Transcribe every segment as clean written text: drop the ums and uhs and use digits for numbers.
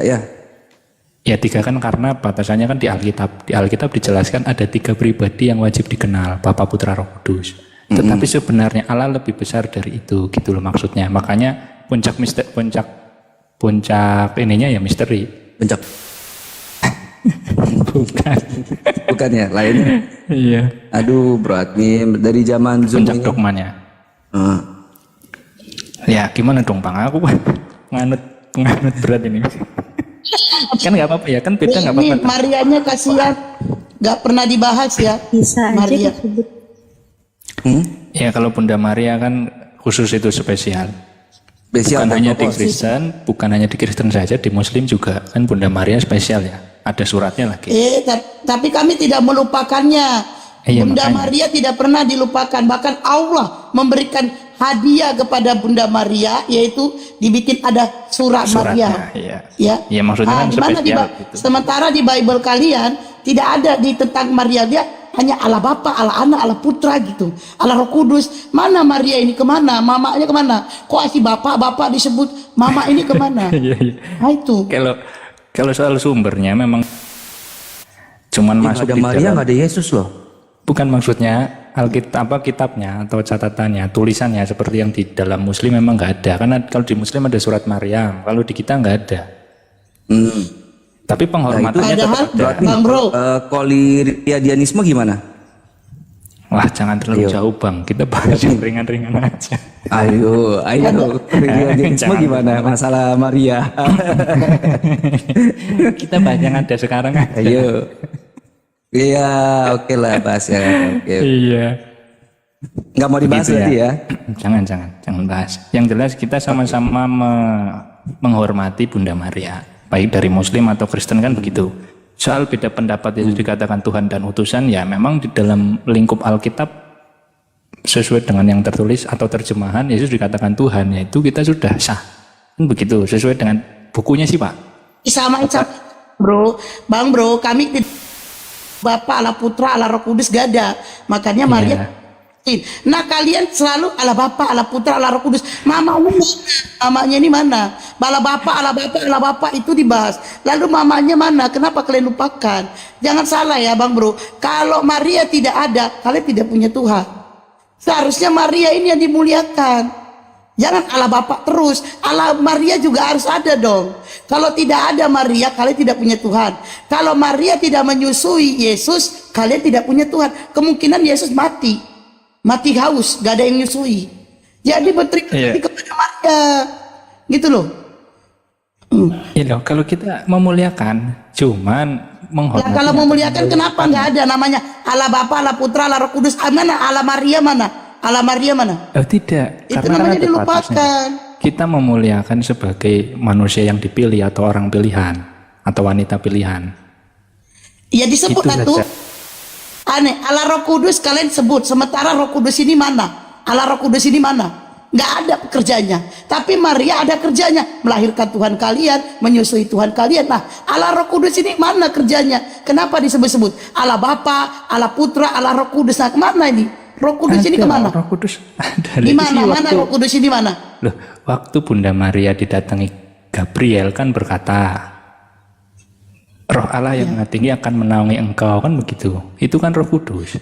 Ya. Ya 3 kan karena batasannya kan di Alkitab. Di Alkitab dijelaskan ada 3 pribadi yang wajib dikenal, Bapa, Putra, Roh Kudus. Tetapi sebenarnya Allah lebih besar dari itu, gitu loh maksudnya. Makanya puncak ininya ya misteri. Puncak. Bukan. Bukan ya, lainnya. Iya. Aduh, Bro Admin dari zaman Zoom Puncak ini. dogmanya. Ah. Ya gimana dong Bang? Aku penganut berat ini. Kan nggak apa-apa ya, kan beda nggak apa-apa. Ini Marianya kasihan, nggak pernah dibahas ya. Bisa aja Maria. disebut. Ya kalau Bunda Maria kan khusus itu spesial. Spesial Bukan dan hanya di pokok. Kristen, bukan hanya di Kristen saja, di Muslim juga kan Bunda Maria spesial ya. Ada suratnya lagi. Tapi kami tidak melupakannya. Iya, Bunda makanya. Maria tidak pernah dilupakan. Bahkan Allah memberikan hadiah kepada Bunda Maria, yaitu dibikin ada surat Suratnya, Maria. iya. Ya, Iya, maksudnya kan di mana spesial gitu. sementara di Bible kalian tidak ada di tentang Maria, dia hanya Allah Bapa, Allah Anak, Allah Putra gitu, Allah Roh Kudus. Mana Maria ini kemana? Mamanya kemana? Kok asih bapak disebut, mama ini kemana? Iya, iya. Nah itu. Kalau soal sumbernya memang cuman Nggak masuk ada di Maria, dalam, nggak ada Yesus loh. bukan maksudnya Alkitab kitabnya atau catatannya, tulisannya seperti yang di dalam Muslim memang nggak ada. Karena kalau di Muslim ada surat Maryam, kalau di kita nggak ada. Tapi penghormatannya Padahal, tetap ada. Bang Bro, Koliriadianisme gimana? Wah jangan terlalu jauh Bang, kita bahas yang ringan-ringan aja. Ayo, koliriadianisme Jangan. gimana? Masalah Maria. Kita bahas yang ada sekarang aja. Ayo. Iya, oke lah bahas ya. Oke. Iya. Nggak mau dibahas Gitu berarti ya? Jangan bahas. Yang jelas kita sama-sama menghormati Bunda Maria, baik dari Muslim atau Kristen kan begitu. Soal beda pendapat itu dikatakan Tuhan dan utusan, ya memang di dalam lingkup Alkitab sesuai dengan yang tertulis atau terjemahan Yesus dikatakan Tuhan, yaitu kita sudah sah. Kan begitu, sesuai dengan bukunya sih Pak. sama Bro, Bang Bro, kami tidak Bapa, Allah Putra, Allah Roh Kudus gak ada. Makanya Maria. Nah kalian selalu Allah Bapa, Allah Putra, Allah Roh Kudus. Mamanya ini mana? Allah Bapa itu dibahas. Lalu mamanya mana? Kenapa kalian lupakan? Jangan salah ya Bang Bro. Kalau Maria tidak ada, kalian tidak punya Tuhan. Seharusnya Maria ini yang dimuliakan. Jangan Allah Bapa terus, Allah Maria juga harus ada dong. Kalau tidak ada Maria, kalian tidak punya Tuhan. Kalau Maria tidak menyusui Yesus, kalian tidak punya Tuhan. Kemungkinan Yesus mati haus, gak ada yang menyusui. Jadi berterima kasih kepada Maria, gitu loh. Iya loh, kalau kita memuliakan, cuman menghormati. Ya, kalau memuliakan kenapa nggak ada namanya Allah Bapa, Allah Putra, Allah Roh Kudus? Mana Allah Maria mana? Allah Maria mana? Oh tidak, Itu karena namanya ada dilupakan. batasnya. Kita memuliakan sebagai manusia yang dipilih atau orang pilihan atau wanita pilihan. Ya disebut Itu tuh. saja. Aneh, Allah Roh Kudus kalian sebut, sementara Roh Kudus ini mana? Allah Roh Kudus ini mana? Nggak ada kerjanya. Tapi Maria ada kerjanya, melahirkan Tuhan kalian, menyusui Tuhan kalian. Nah, Allah Roh Kudus ini mana kerjanya? Kenapa disebut-sebut Allah Bapa, Allah Putra, Allah Roh Kudus? Nah, kemana ini? Roh Kudus ini kemana? Roh Kudus ada. Di mana? Mana Roh Kudus ini mana? Loh, waktu Bunda Maria didatangi Gabriel kan berkata, Roh Allah yang Maha Tinggi akan menaungi engkau, kan begitu. Itu kan Roh Kudus.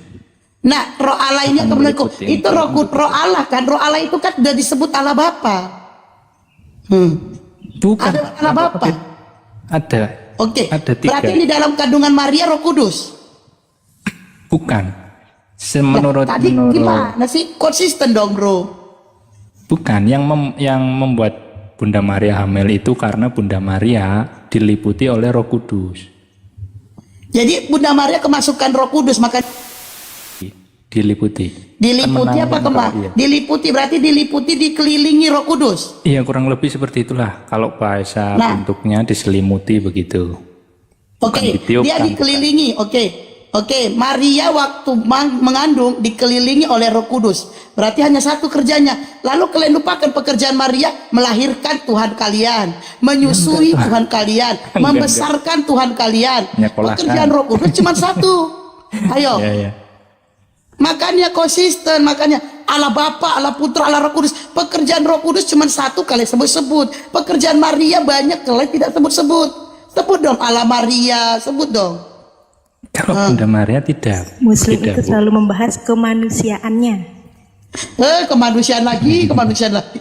Nah, Roh Allah ini Akan kemudian meliputi itu Roh Allah kan? Roh Allah itu kan sudah disebut Allah Bapa. Bukan. Ada Allah Bapa. Ada. Oke. Ada 3. Berarti di dalam kandungan Maria Roh Kudus. Bukan. Menurut Tadi gimana sih? Konsisten dong, Bro. Bukan, yang membuat Bunda Maria hamil itu karena Bunda Maria diliputi oleh Roh Kudus. Jadi Bunda Maria kemasukan Roh Kudus, maka Diliputi. diliputi apa kemah? Iya. Diliputi berarti diliputi dikelilingi Roh Kudus. Iya, kurang lebih seperti itulah. Kalau bahasa bentuknya diselimuti begitu. Oke, ditiupkan, dia dikelilingi. Oke, Maria waktu mengandung dikelilingi oleh Roh Kudus. Berarti hanya satu kerjanya. Lalu kalian lupakan pekerjaan Maria melahirkan Tuhan kalian, menyusui Tuhan kalian, membesarkan Tuhan kalian. Nyekolahkan. Pekerjaan Roh Kudus cuma satu. Ayo. Iya. Makanya konsisten, makanya Allah Bapa, Allah Putra, Allah Roh Kudus. Pekerjaan Roh Kudus cuma satu kalian sebut-sebut. Pekerjaan Maria banyak kalian tidak sebut-sebut. Sebut dong Allah Maria, sebut dong. Kalau Bunda Maria tidak. Muslim Tidak, itu Bu. selalu membahas kemanusiaannya. Kemanusiaan lagi, kemanusiaan lagi.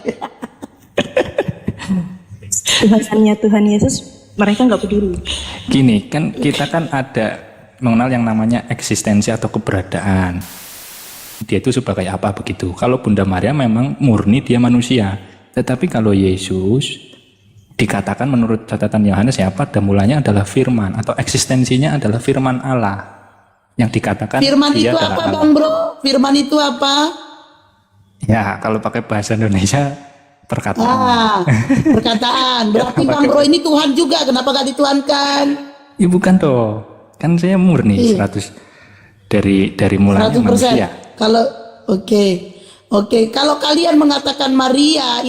Tuhannya Tuhan Yesus mereka nggak peduli. Gini, kan kita kan ada mengenal yang namanya eksistensi atau keberadaan. Dia itu sebagai apa begitu. Kalau Bunda Maria memang murni dia manusia. Tetapi kalau Yesus dikatakan menurut catatan Yohanes ya, pada mulanya adalah firman atau eksistensinya adalah firman Allah. Yang dikatakan Firman dia itu adalah apa Allah. Bang Bro? Firman itu apa? Ya, kalau pakai bahasa Indonesia perkataan. Perkataan. Berarti Bang Bro ini Tuhan juga. Kenapa gak dituhankan? Ya bukan toh. Kan saya murni 100 dari mulanya 100%. manusia. Kalau oke. Kalau kalian mengatakan Maria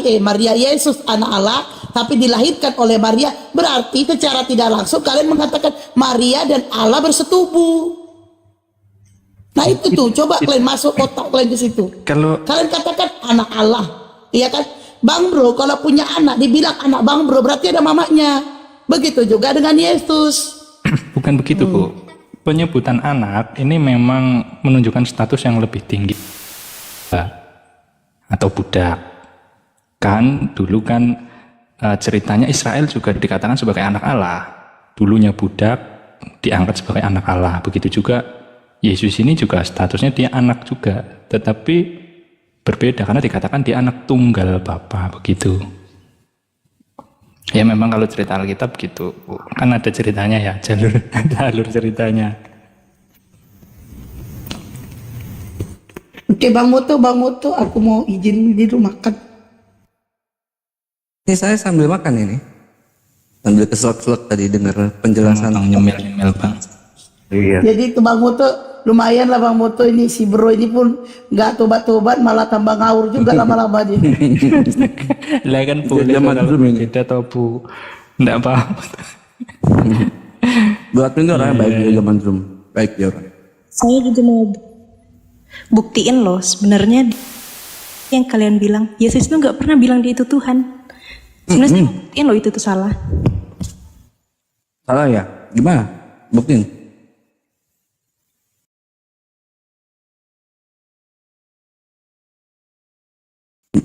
Yesus anak Allah, tapi dilahirkan oleh Maria, berarti secara tidak langsung kalian mengatakan Maria dan Allah bersetubuh. Nah itu tuh, coba kalian masuk kotak kalian di situ. Kalau Kalian katakan anak Allah, iya kan? Bang Bro, kalau punya anak dibilang anak Bang Bro, berarti ada mamanya. Begitu juga dengan Yesus. bukan begitu, Bu. Penyebutan anak ini memang menunjukkan status yang lebih tinggi atau budak. Kan dulu kan ceritanya Israel juga dikatakan sebagai anak Allah. Dulunya budak diangkat sebagai anak Allah. Begitu juga Yesus ini juga statusnya dia anak juga, tetapi berbeda karena dikatakan dia anak tunggal Bapa begitu. Ya memang kalau cerita Alkitab gitu, kan ada ceritanya ya, jalur ceritanya. Oke Bang Moto, aku mau izin dulu makan. Ini saya sambil makan ini. Sambil keselak-selak tadi dengar penjelasan. Bang nyemil-nyemil Bang. Iya. Jadi itu Bang Moto lumayan lah Bang Moto ini, si Bro ini pun nggak tobat-tobat malah tambah ngawur juga lama-lama dia. Lah kan boleh zaman kalau dulu ini. beda toh Bu. Nggak apa-apa. Buat ini orang baik di zaman Zoom. Baik dia orang. Saya juga mau buktiin loh sebenarnya yang kalian bilang Yesus itu nggak pernah bilang dia itu Tuhan. Sebenarnya saya mau buktiin loh itu tuh salah. Salah ya? Gimana? Buktiin.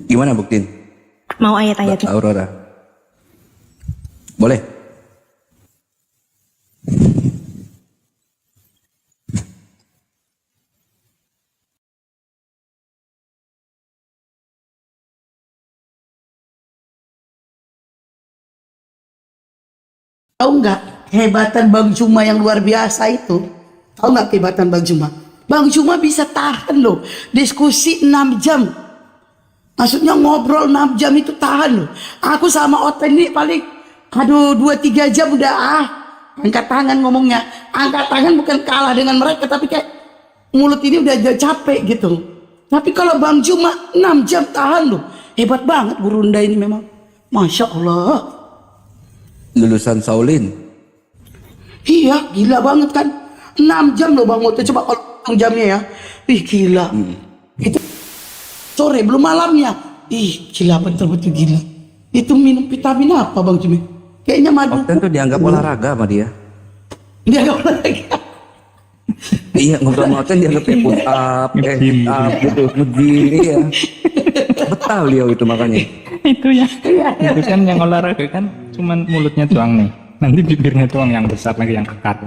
Gimana buktiin? Mau ayat-ayatnya? Aurora. Boleh? Tahu nggak kehebatan Bang Juma yang luar biasa itu? Tahu nggak kehebatan Bang Juma? Bang Juma bisa tahan loh diskusi 6 jam. Maksudnya ngobrol 6 jam itu tahan loh. Aku sama Oten ini paling 2-3 jam udah angkat tangan ngomongnya. Angkat tangan bukan kalah dengan mereka, tapi kayak mulut ini udah capek gitu. Tapi kalau Bang Juma 6 jam tahan loh. Hebat banget Gurunda ini memang. Masya Allah. Lulusan Saulin. Iya, gila banget kan. 6 jam loh Bang Moto. Coba kalau hitung jamnya ya. Ih, gila. Itu sore, belum malamnya. Ih, gila betul-betul gila. Itu minum vitamin apa Bang Jimmy? Kayaknya madu. Oten tuh dianggap olahraga sama dia. Dia gak olahraga. Iya, ngobrol sama Oten dianggap kayak push up, sit up gitu, nge-gym, iya. Betal dia itu makanya. Itu ya. Itu kan yang olahraga kan cuman mulutnya doang nih. Nanti bibirnya doang yang besar lagi yang kekar.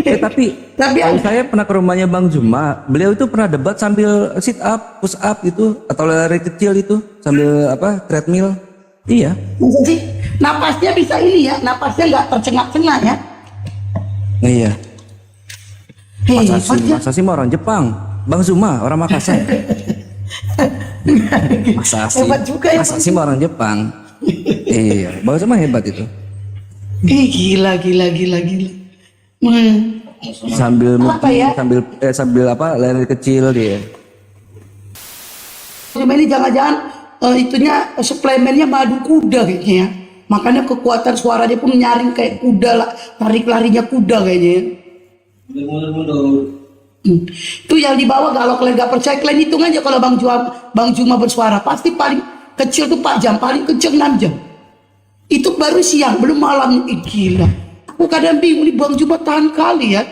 Tapi tahu saya pernah ke rumahnya Bang Juma, beliau itu pernah debat sambil sit up, push up gitu, atau lari kecil itu sambil treadmill. Iya. Jadi napasnya bisa ini ya, napasnya nggak tercengak-cengak ya. Iya. Hebat ya. Masa sih mah orang Jepang, Bang Juma orang Makassar. Masa sih? Hebat juga ya, Masa sih mah orang Jepang. Iya, Bang Juma hebat itu. Gila. Sambil Apa ya? sambil lari kecil dia. Cuma ini jangan-jangan itunya suplemennya madu kuda kayaknya ya. Makanya kekuatan suaranya pun nyaring kayak kuda lah, tarik larinya kuda kayaknya ya. Itu yang di bawah, kalau kalian gak percaya, kalian hitung aja kalau Bang Juma bersuara. Pasti paling kecil tuh 4 jam, paling kecil 6 jam. Itu baru siang, belum malamnya. Gila. Aku kadang bingung nih, Bang Juma tahan kali ya.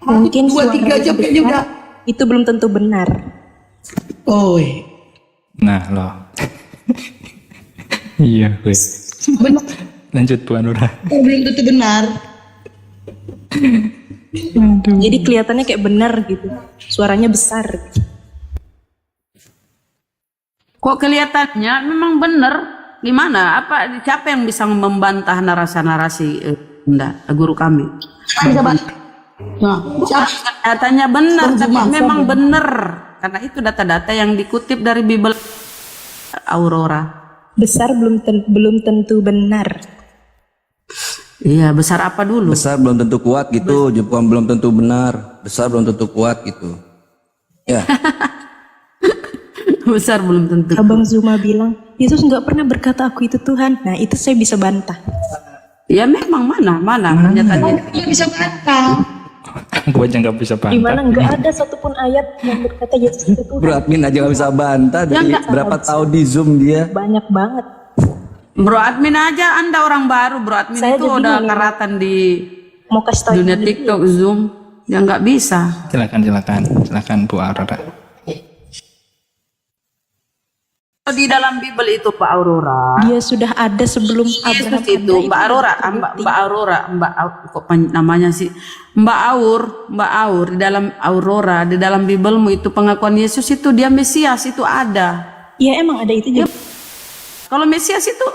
Mungkin 2-3 jam kayaknya udah. itu belum tentu benar. Oi. Nah loh. Iya wes. Benar. Lanjut Bu Anura. Belum tentu benar. Jadi kelihatannya kayak benar gitu. Suaranya besar. Kok kelihatannya memang benar? Gimana? Apa siapa yang bisa membantah narasi-narasi guru kami? Bisa bantu. Nah, siapa? Datanya benar, Bang tapi Juma, memang siapa? benar. Karena itu data-data yang dikutip dari Bible Aurora. Besar belum tentu benar. Iya, besar apa dulu? Besar belum tentu kuat gitu, Jepang belum tentu benar, besar belum tentu kuat gitu. Ya, Besar belum tentu. Abang Zuma bilang, Yesus nggak pernah berkata aku itu Tuhan. Nah itu saya bisa bantah. Ya memang mana pernyataannya. Dia bisa bantah. Gue aja nggak bisa Di mana bantah. nggak ada satupun ayat yang berkata Yesus itu Tuhan. Bro Admin aja gak bisa bantah dari berapa tahun di Zoom dia. Banyak banget. Bro admin aja, Anda orang baru. Bro admin Saya itu jadi udah bingung. karatan di Mau kasih tahu dunia ini. TikTok, Zoom. Ya nggak bisa. Silakan Bu Aurora. Di dalam Bible itu Pak Aurora. Dia sudah ada sebelum Abraham Yesus itu ada, Mbak Aurora, kok namanya sih Mbak Aur di dalam Aurora, di dalam Biblemu itu pengakuan Yesus itu dia Mesias itu ada. Iya emang ada itu juga. Kalau Mesias itu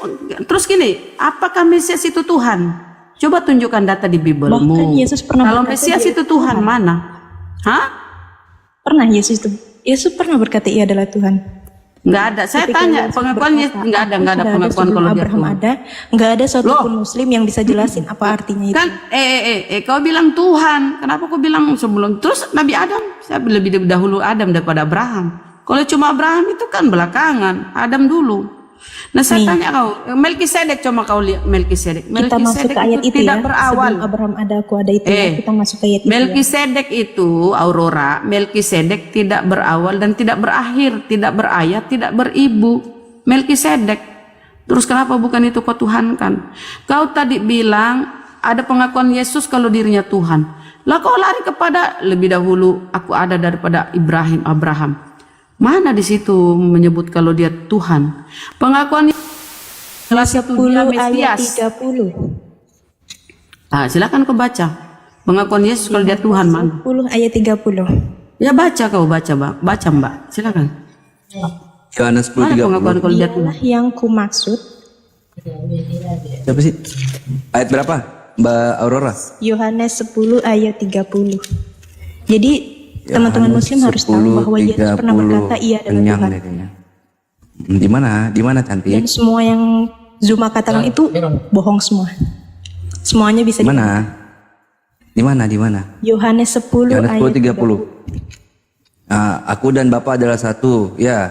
terus gini, apakah Mesias itu Tuhan? Coba tunjukkan data di Biblemu. Bahkan Yesus pernah Kalau berkata Mesias dia itu Tuhan mana? Hah? Pernah Yesus pernah berkata ia adalah Tuhan. Nggak ada. Saya Ketika tanya Yesus pengakuannya berkata, nggak ada "Aku sudah pengakuan sebelum kalau dia Abraham Tuhan. ada, nggak ada satupun Muslim yang bisa jelasin apa artinya itu. Kan kau bilang Tuhan, kenapa kau bilang sebelum terus Nabi Adam? Saya lebih dahulu Adam daripada Abraham. Kalau cuma Abraham itu kan belakangan, Adam dulu. Nah saya tanya kau, Melkisedek, coba kau lihat Melkisedek. Kita masuk ke ayat itu tidak ya. berawal. Sebelum Abraham ada, aku ada itu ya. Kita masuk ke ayat itu ya. Melkisedek itu Aurora, Melkisedek tidak berawal dan tidak berakhir, tidak berayat, tidak beribu. Melkisedek. Terus kenapa bukan itu kau Tuhan kan? Kau tadi bilang ada pengakuan Yesus kalau dirinya Tuhan. Lah kau lari kepada lebih dahulu aku ada daripada Abraham. Mana di situ menyebut kalau dia Tuhan? Pengakuan jelas itu dia 10 ayat Mesias. 30. Silakan kau baca. Pengakuan Yesus kalau dia Tuhan mana? 10 ayat 30. Ya baca kau baca Mbak. Silakan. Yohanes Mana pengakuan 10:30. kalau dia Tuhan? Dialah yang kumaksud. Siapa sih? Ayat berapa? Mbak Aurora? Yohanes 10 ayat 30. Jadi teman-teman Muslim harus tahu bahwa Yesus pernah berkata ia adalah Kenyang Tuhan. deh kayaknya. Di mana cantik? Dan semua yang Zuma katakan itu bohong semua. Semuanya bisa Mana? Di mana? Yohanes 10 Yohanes ayat 10:30. Aku dan Bapa adalah satu. Ya.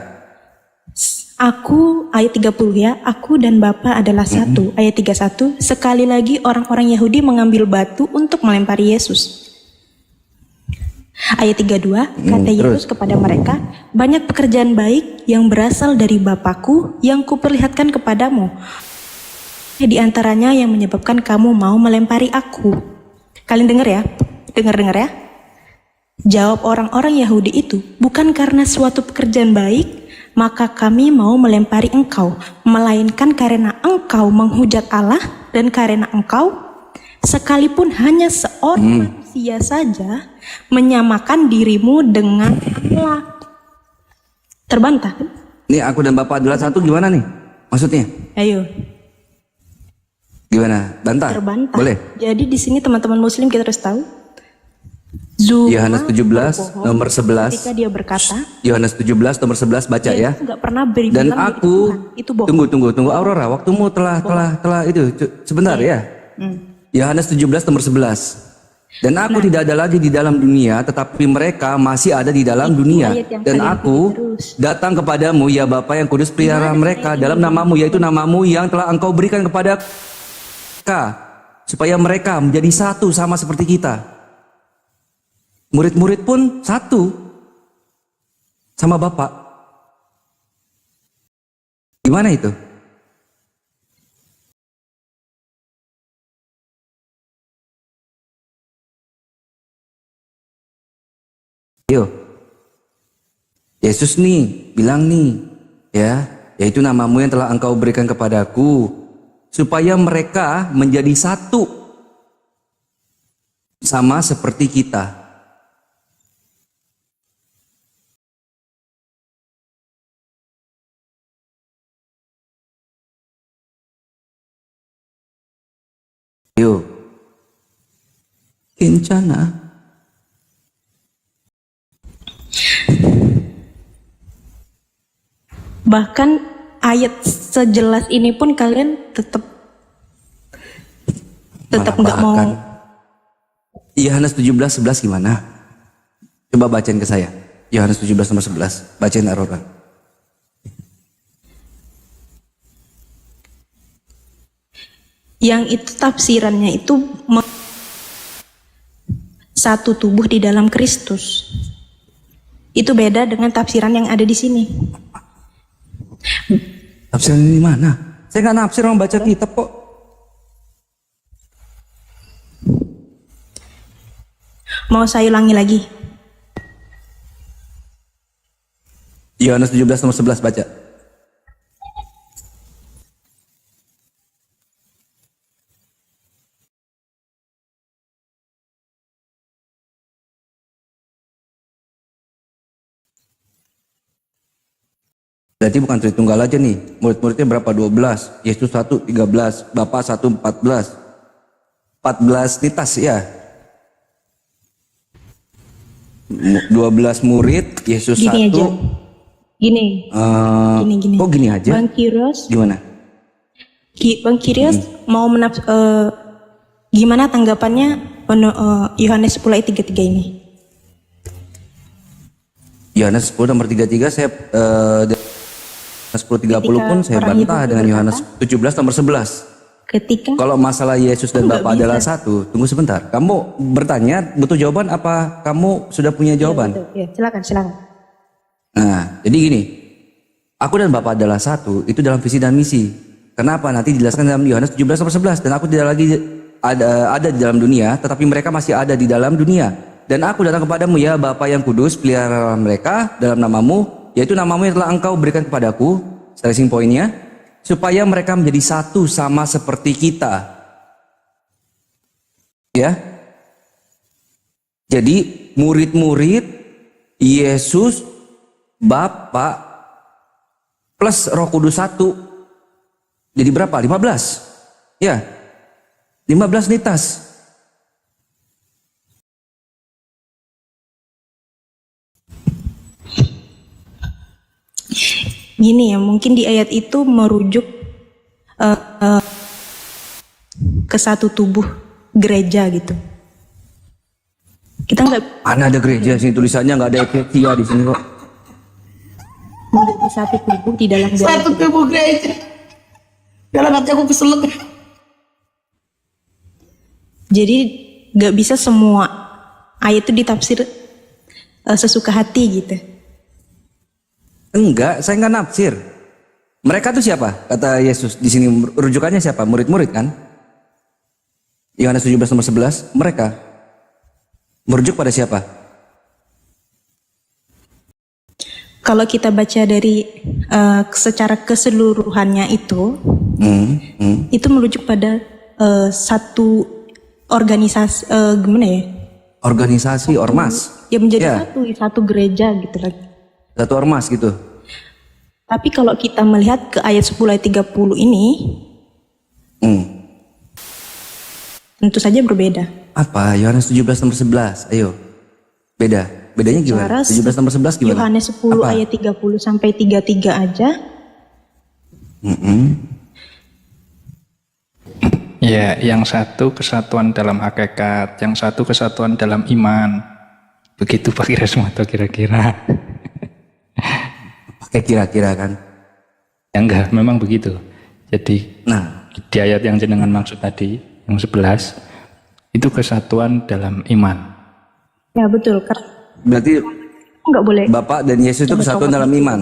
Aku ayat 30 ya. Aku dan Bapa adalah satu. Ayat 31. Sekali lagi orang-orang Yahudi mengambil batu untuk melempari Yesus. Ayat 32, kata Yesus kepada mereka, banyak pekerjaan baik yang berasal dari Bapakku yang kuperlihatkan kepadamu. Di antaranya yang menyebabkan kamu mau melempari aku. Kalian dengar ya? Dengar ya? Jawab orang-orang Yahudi itu, bukan karena suatu pekerjaan baik, maka kami mau melempari engkau, melainkan karena engkau menghujat Allah dan karena engkau, sekalipun hanya seorang manusia saja, menyamakan dirimu dengan Allah. Terbantah kan? Ini aku dan Bapak adalah satu gimana nih? Maksudnya? Ayo, Gimana? Bantah? terbantah. Boleh? Jadi di sini teman-teman Muslim kita harus tahu. Zuma Yohanes 17 berbohong nomor 11. ketika dia berkata, Yohanes 17 nomor 11 baca ya. Yesus nggak pernah beri Dan bilang diri aku Tuhan. Itu bohong. tunggu Aurora, waktumu telah itu sebentar ya. Yohanes 17 nomor 11. Dan aku tidak ada lagi di dalam dunia, tetapi mereka masih ada di dalam dunia. ayat yang Dan kalian aku punya terus. datang kepadamu ya Bapa yang kudus, pelihara mereka dalam namamu, yaitu namamu yang telah engkau berikan kepada mereka, supaya mereka menjadi satu sama seperti kita. murid-murid pun satu sama Bapa. Gimana itu? Yo, Yesus nih bilang nih, ya, yaitu namamu yang telah engkau berikan kepadaku, supaya mereka menjadi satu sama seperti kita. Yo, kencana. Bahkan ayat sejelas ini pun kalian tetap nggak mau. Yohanes 17:11 gimana? Coba bacain ke saya. Yohanes 17:11. Bacain Aurora. Yang itu tafsirannya itu satu tubuh di dalam Kristus. Itu beda dengan tafsiran yang ada di sini. Tafsiran ini mana? Saya nggak nafsir orang baca kitab kok. Mau saya ulangi lagi? Yohanes 17:11 baca. Berarti bukan Tritunggal aja nih. Murid-muridnya berapa? 12. Yesus 1, 13. Bapa 1, 14. 14 nitas ya. 12 murid, Yesus Gini 1. aja. Gini. Gini. Kok gini aja? Bang Kirios. Gimana? Bang Kirios mau gimana tanggapannya Yohanes 10 ayat 33 ini? Yohanes 10 nomor 33 saya 10:30 pun saya bantah dengan Yohanes 17 nomor 11. Ketika Kalau masalah Yesus dan Bapa adalah satu, tunggu sebentar. Kamu bertanya butuh jawaban apa kamu sudah punya jawaban? Ya, silakan. Nah, jadi gini. Aku dan Bapa adalah satu, itu dalam visi dan misi. Kenapa? Nanti dijelaskan dalam Yohanes 17 nomor 11. Dan aku tidak lagi ada di dalam dunia, tetapi mereka masih ada di dalam dunia. Dan aku datang kepadamu ya Bapa yang kudus, pelihara mereka dalam namamu, yaitu namamu yang telah engkau berikan kepadaku, stressing pointnya, supaya mereka menjadi satu sama seperti kita. Ya. Jadi murid-murid, Yesus, Bapa, plus Roh Kudus satu. Jadi berapa? 15. Ya. 15 nitas. gini ya, mungkin di ayat itu merujuk ke satu tubuh gereja gitu. Kita nggak Mana ada gereja sini tulisannya, nggak ada eklesia di sini kok. menjadi satu tubuh di dalam gereja. Satu tubuh gereja. Dalam hati aku keselak. Jadi nggak bisa semua ayat itu ditafsir sesuka hati gitu. Enggak, saya nggak nafsir. Mereka tuh siapa? Kata Yesus di sini rujukannya siapa? Murid-murid kan? Yohanes 17 nomor 11, mereka. Merujuk pada siapa? Kalau kita baca dari secara keseluruhannya itu merujuk pada satu organisasi, gimana ya? Organisasi, ormas. Ya menjadi Ya. satu gereja gitu lagi. Satu ormas gitu. Tapi kalau kita melihat ke ayat 10 ayat 30 ini, tentu saja berbeda. Apa? Yohanes 17 nomor 11. Ayo. Beda. Bedanya gimana? 17 nomor 11 gimana? Yohanes 10 Apa? ayat 30 sampai 33 aja. Ya, yang satu kesatuan dalam hakikat, yang satu kesatuan dalam iman. Begitu Pak Kiresmanto kira-kira. Pakai kira-kira kan. Ya enggak, memang begitu. Jadi Nah, di ayat yang jenengan maksud tadi, yang 11, itu kesatuan dalam iman. Ya betul, karena Berarti nggak boleh. Bapa dan Yesus itu kesatuan dalam iman.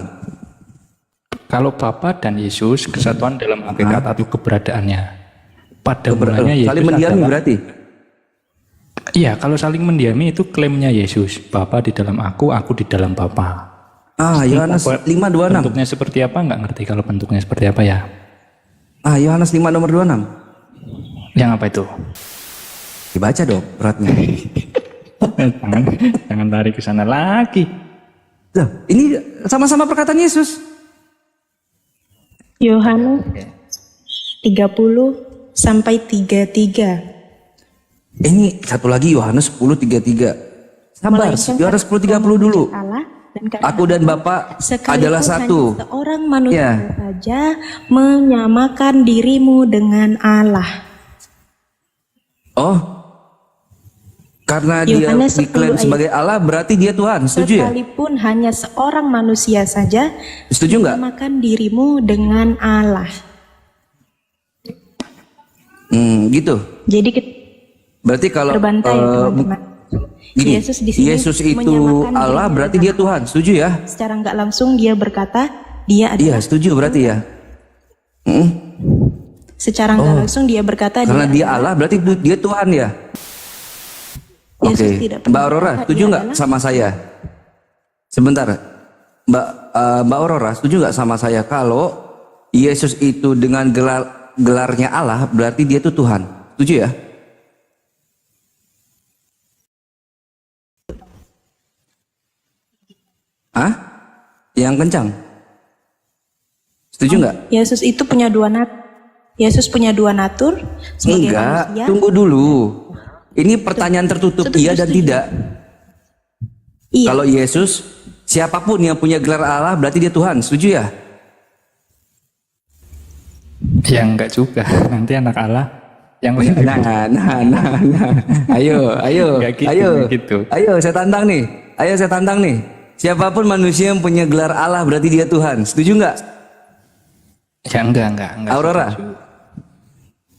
Kalau Bapa dan Yesus kesatuan dalam hakikat atau keberadaannya. Pada mulanya Yesus Saling mendiami adalah, berarti. iya, kalau saling mendiami itu klaimnya Yesus. Bapa di dalam aku di dalam Bapa. Yohanes 5:26. Bentuknya seperti apa nggak ngerti kalau bentuknya seperti apa ya. Yohanes 5 nomor 26. Yang apa itu? Dibaca dong beratnya. jangan tarik ke sana lagi. Loh, ini sama-sama perkataan Yesus. Yohanes 30 sampai 33. Ini satu lagi Yohanes 10:33. Sabar, Melainkan Yohanes 10:30 dulu. Allah dan karena Aku dan Bapa sekalipun adalah satu. hanya seorang manusia Ya. saja menyamakan dirimu dengan Allah. Oh, karena dia Yohanes 10 diklaim ayat. sebagai Allah berarti dia Tuhan. Setuju ya? Sekalipun hanya seorang manusia saja Setuju nggak? menyamakan dirimu dengan Allah. Gitu. Jadi kita Berarti kalau terbantai teman-teman. gini, Yesus di sini Yesus itu menyamakan Allah dirinya berarti dengan dia Tuhan. Setuju ya? secara nggak langsung dia berkata dia Iya, adalah. setuju berarti ya. Secara nggak langsung dia berkata Karena dia adalah. Allah berarti dia Tuhan ya. Oke, Yesus tidak pernah Mbak Aurora, berkata setuju dia nggak adalah. sama saya? Sebentar, Mbak Aurora, setuju nggak sama saya kalau Yesus itu dengan gelarnya Allah berarti dia itu Tuhan? Setuju ya? Hah? Yang kencang? Setuju nggak? Yesus itu punya dua Yesus punya dua natur sebagai Enggak, manusia. tunggu dulu. Ini pertanyaan tertutup, Setuju, iya dan setuju. tidak. Iya. Kalau Yesus, siapapun yang punya gelar Allah berarti dia Tuhan, setuju ya? Ya enggak juga. Nanti anak Allah yang lain. Nah. Ayo, Nggak gitu, ayo. nggak gitu. Ayo, saya tantang nih. Siapapun manusia yang punya gelar Allah berarti dia Tuhan, setuju nggak? Ya enggak. Aurora? setuju.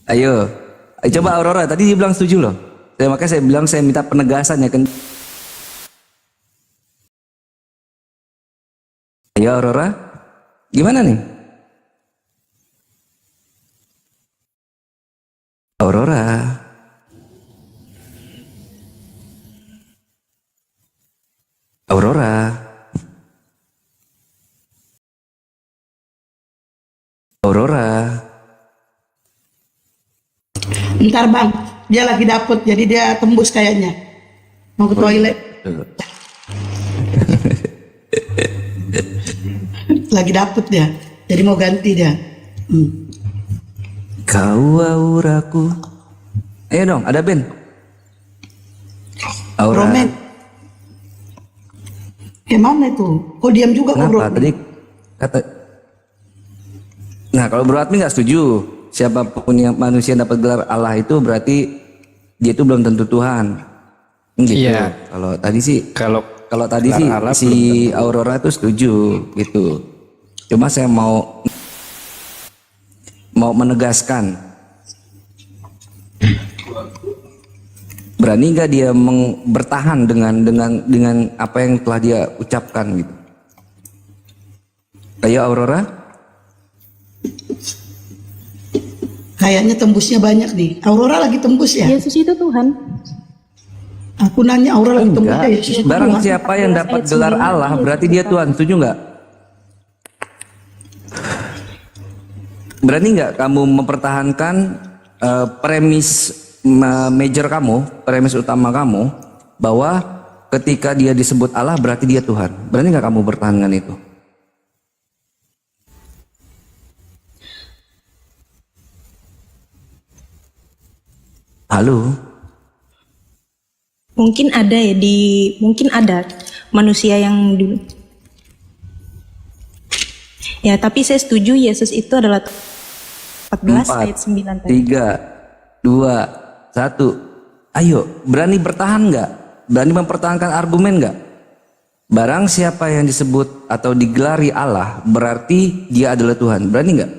Ayo. Coba Aurora, tadi dia bilang setuju loh. Makanya saya bilang saya minta penegasan ya kan. Ayo Aurora, gimana nih? Aurora. Aurora. Aurora. Ntar bang, dia lagi dapet, jadi dia tembus kayaknya. Mau ke toilet. Lagi dapet dia, jadi mau ganti dia. Kau auraku. Ayo dong, ada band. Aura. Romen. Mana itu? Kok diam juga kok bro? Kenapa? Tadi kata. Nah, kalau Bro Admi nggak setuju, siapapun yang manusia dapat gelar Allah itu berarti dia itu belum tentu Tuhan. Gitu. Iya. Kalau tadi sih, Kalau kalau tadi gelar sih Allah si Aurora itu setuju gitu. Cuma saya mau menegaskan, berani nggak dia bertahan dengan apa yang telah dia ucapkan gitu. Ayo Aurora. Kayaknya tembusnya banyak nih. Aurora lagi tembus ya? Yesus itu Tuhan. Aku nanya Aurora lagi tembus Enggak. ya? Yesus itu Barang Tuhan. siapa yang dapat ayat gelar 9, Allah Yesus berarti dia Tuhan. Setuju nggak? Berani nggak kamu mempertahankan premis major kamu, premis utama kamu, bahwa ketika dia disebut Allah berarti dia Tuhan? Berani nggak kamu bertahankan itu? Halo? Mungkin ada ya mungkin ada manusia yang dulu. Ya, tapi saya setuju Yesus itu adalah 14 ayat 9 tadi. 3, 2, 1. Ayo, berani bertahan nggak? Berani mempertahankan argumen nggak? Barang siapa yang disebut atau digelari Allah berarti dia adalah Tuhan. Berani nggak?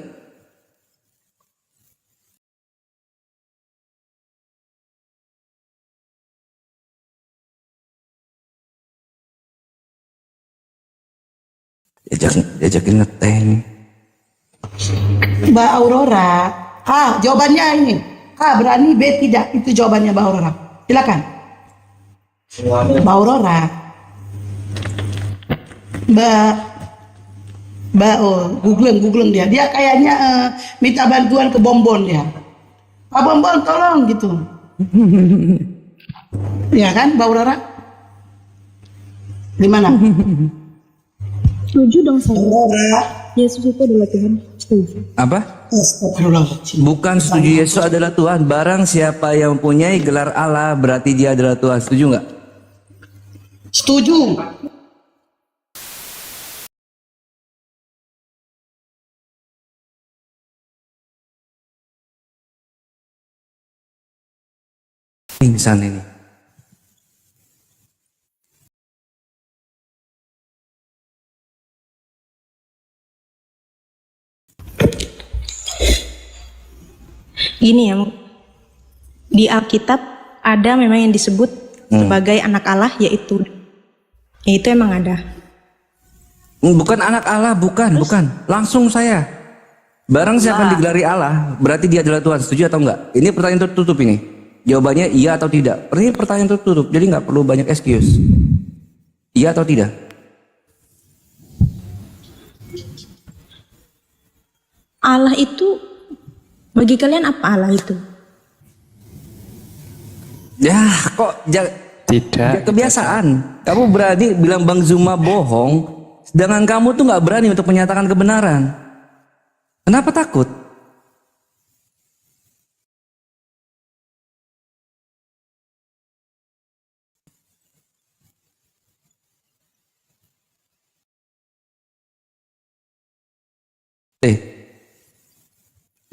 Diajakin ngeteh nih. Mbak Aurora, A jawabannya ini. A berani, B tidak. Itu jawabannya Mbak Aurora. Silakan. Mbak Aurora. Mbak googling dia. Dia kayaknya minta bantuan ke Bonbon dia. Pak Bonbon tolong gitu. Ya kan Mbak Aurora? Gimana? Setuju dong saya. Aurora. Yesus itu adalah Tuhan. Setuju. Apa? Astagfirullahaladzim. Bukan setuju Yesus adalah Tuhan. Barang siapa yang mempunyai gelar Allah berarti dia adalah Tuhan. Setuju nggak? Setuju. Pingsan ini. Gini ya, di Alkitab ada memang yang disebut sebagai anak Allah, yaitu emang ada. Bukan anak Allah, bukan. Langsung saya. Barang siapa yang digelari Allah, berarti dia adalah Tuhan. Setuju atau enggak? Ini pertanyaan tertutup ini. Jawabannya iya atau tidak. Ini pertanyaan tertutup, jadi nggak perlu banyak excuse. Iya atau tidak? Allah itu, bagi kalian apa Allah itu? Ya, kok Tidak. kebiasaan. Kamu berani bilang Bang Zuma bohong, sedangkan kamu tuh nggak berani untuk menyatakan kebenaran. Kenapa takut?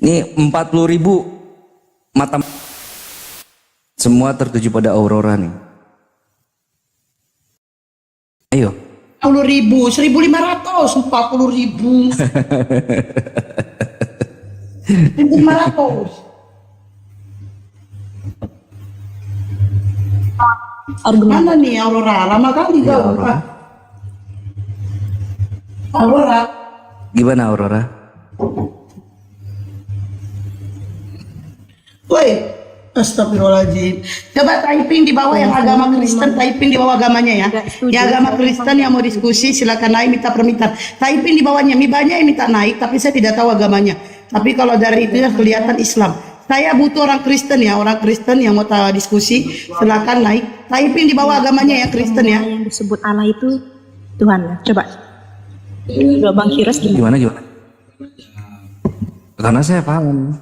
Ini 40.000 mata semua tertuju pada Aurora nih. Ayo. 40.000, 1.500, 40.000. 1.500. Mana nih Aurora? Lama kali Ya, kau. Aurora. Gimana Aurora? Woi, astagfirullahaladzim. Coba typing di bawah yang agama Kristen, typing di bawah agamanya ya. Yang agama Kristen yang mau diskusi silakan naik minta permintaan. Typing di bawahnya, banyak yang minta naik tapi saya tidak tahu agamanya. Tapi kalau dari itu ya kelihatan Islam. Saya butuh orang Kristen ya, orang Kristen yang mau diskusi silakan naik. Typing di bawah agamanya ya Kristen ya. Yang disebut Allah itu Tuhan ya. Coba Bang Kiras gimana? Gimana? Karena saya paham.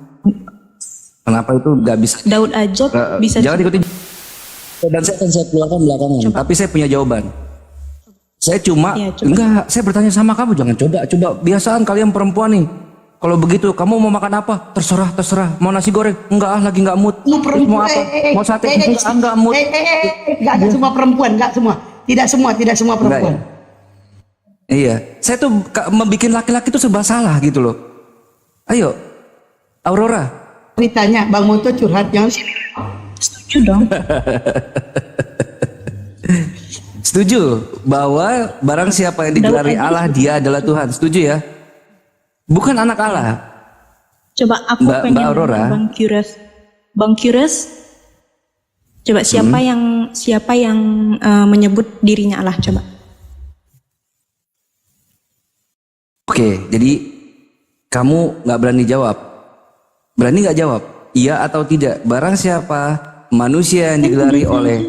Kenapa itu nggak bisa? Daud aja bisa. Jangan ikuti. Dan saya akan keluarkan belakangan. Tapi saya punya jawaban. Saya cuma enggak. Saya bertanya sama kamu. Jangan coba. Biasaan kalian perempuan nih. Kalau begitu, kamu mau makan apa? Terserah. Mau nasi goreng? Enggak lagi enggak mood. Mau apa? Mau sate? Enggak mood. Enggak semua perempuan, enggak semua. Tidak semua perempuan. Enggak, ya? Iya. Saya tuh membuat laki-laki itu serba salah gitu loh. Ayo, Aurora. Ceritanya Bang Moto curhat jangan sini. Setuju dong. Setuju bahwa barang siapa yang digelari Allah dia adalah Tuhan. Setuju ya? Bukan anak Allah. Coba aku pengen Mbak Aurora. Bang Kiras. Coba siapa yang menyebut dirinya Allah, coba. Oke, jadi kamu nggak berani jawab. Berani nggak jawab? Iya atau tidak? Barang siapa manusia yang digelari oleh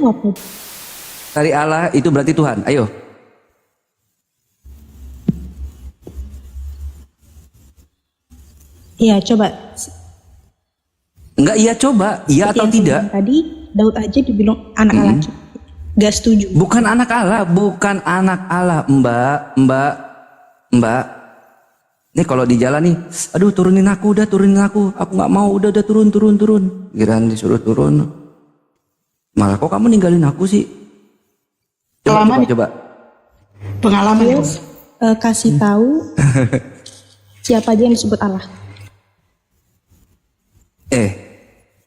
dari Allah itu berarti Tuhan. Ayo. Iya, coba. Enggak iya coba. Iya atau tidak? Tadi Daud aja dibilang anak Allah. Gak setuju. Bukan anak Allah, Mbak. Nih kalau di jalan nih, aduh turunin aku, aku nggak mau, udah turun. Giliran disuruh turun, malah kok kamu ninggalin aku sih? Coba. Pengalaman Yes, kasih tahu siapa aja yang disebut Allah.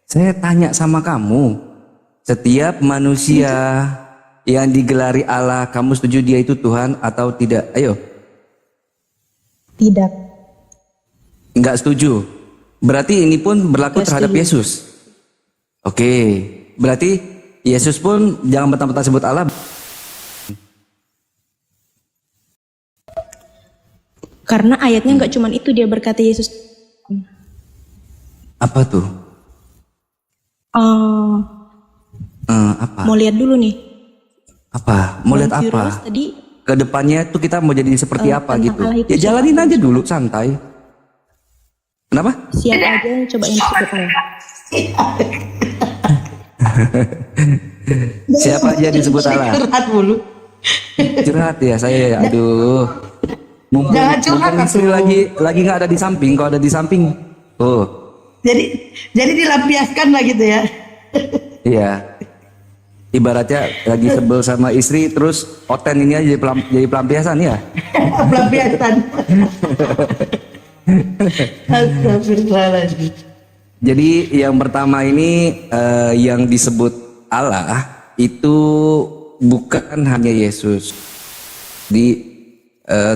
Saya tanya sama kamu, setiap manusia yang digelari Allah, kamu setuju dia itu Tuhan atau tidak? Ayo. Tidak. Nggak setuju. Berarti ini pun berlaku Nggak terhadap setuju. Yesus. Oke, berarti Yesus pun jangan mentang-mentang sebut Allah. Karena ayatnya nggak cuman itu, dia berkata Yesus. Apa tuh? Apa? Mau lihat dulu nih. Apa? Mau lihat Bang apa? Firdaus tadi Kedepannya tuh kita mau jadi seperti apa tentang gitu? Allah itu Ya siapa jalanin aja? aja dulu, santai. Kenapa? siapa aja yang coba yang disebut Allah? Siapa aja disebut Allah? Curhat mulu. Curhat ya saya ya, aduh. Mumpung, Jangan curhat, mumpung istri atuh. lagi nggak ada di samping. Kalau ada di samping, oh Jadi dilampiaskan lah gitu ya. iya. Ibaratnya lagi sebel sama istri, terus oten ini aja jadi pelampiasan ya. Pelampiasan. Astagfirullahaladzim. Jadi yang pertama ini yang disebut Allah itu bukan hanya Yesus. Di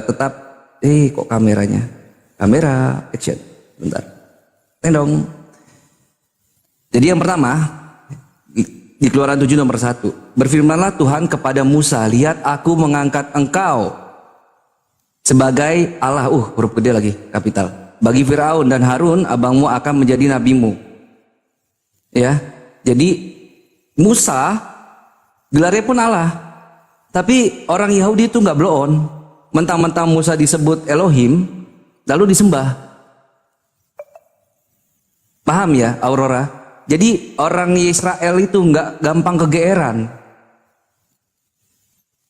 tetap kok kameranya? Kamera action. Bentar. Tendong. Jadi yang pertama di Keluaran 7 nomor 1. Berfirmanlah Tuhan kepada Musa, lihat aku mengangkat engkau sebagai Allah. Huruf gede lagi, kapital. Bagi Firaun dan Harun abangmu akan menjadi nabimu. Ya. Jadi Musa gelarnya pun Allah. Tapi orang Yahudi itu nggak blow on. Mentang-mentang Musa disebut Elohim lalu disembah. Paham ya, Aurora? Jadi orang Israel itu nggak gampang kegeeran.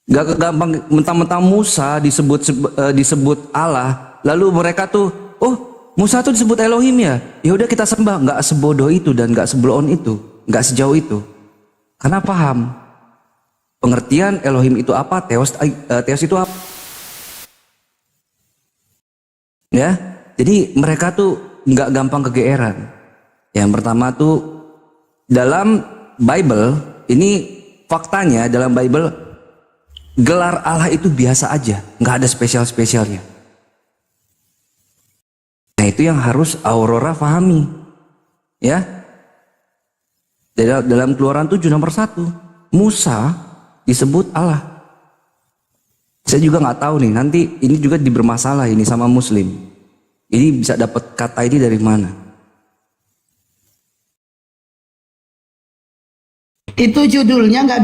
Nggak gampang mentang-mentang Musa disebut Allah, lalu mereka tuh, Musa tuh disebut Elohim ya. Ya udah kita sembah. Nggak sebodoh itu dan nggak sebelon itu, nggak sejauh itu. Karena paham pengertian Elohim itu apa, Theos itu apa. Ya, jadi mereka tuh nggak gampang kegeeran. Yang pertama tuh dalam Bible ini faktanya dalam Bible gelar Allah itu biasa aja, nggak ada spesial-spesialnya. Nah itu yang harus Aurora pahami, ya. Dalam Keluaran 7 nomor 1 Musa disebut Allah. Saya juga nggak tahu nih, nanti ini juga dibermasalah ini sama Muslim. Ini bisa dapat kata ini dari mana? Itu judulnya nggak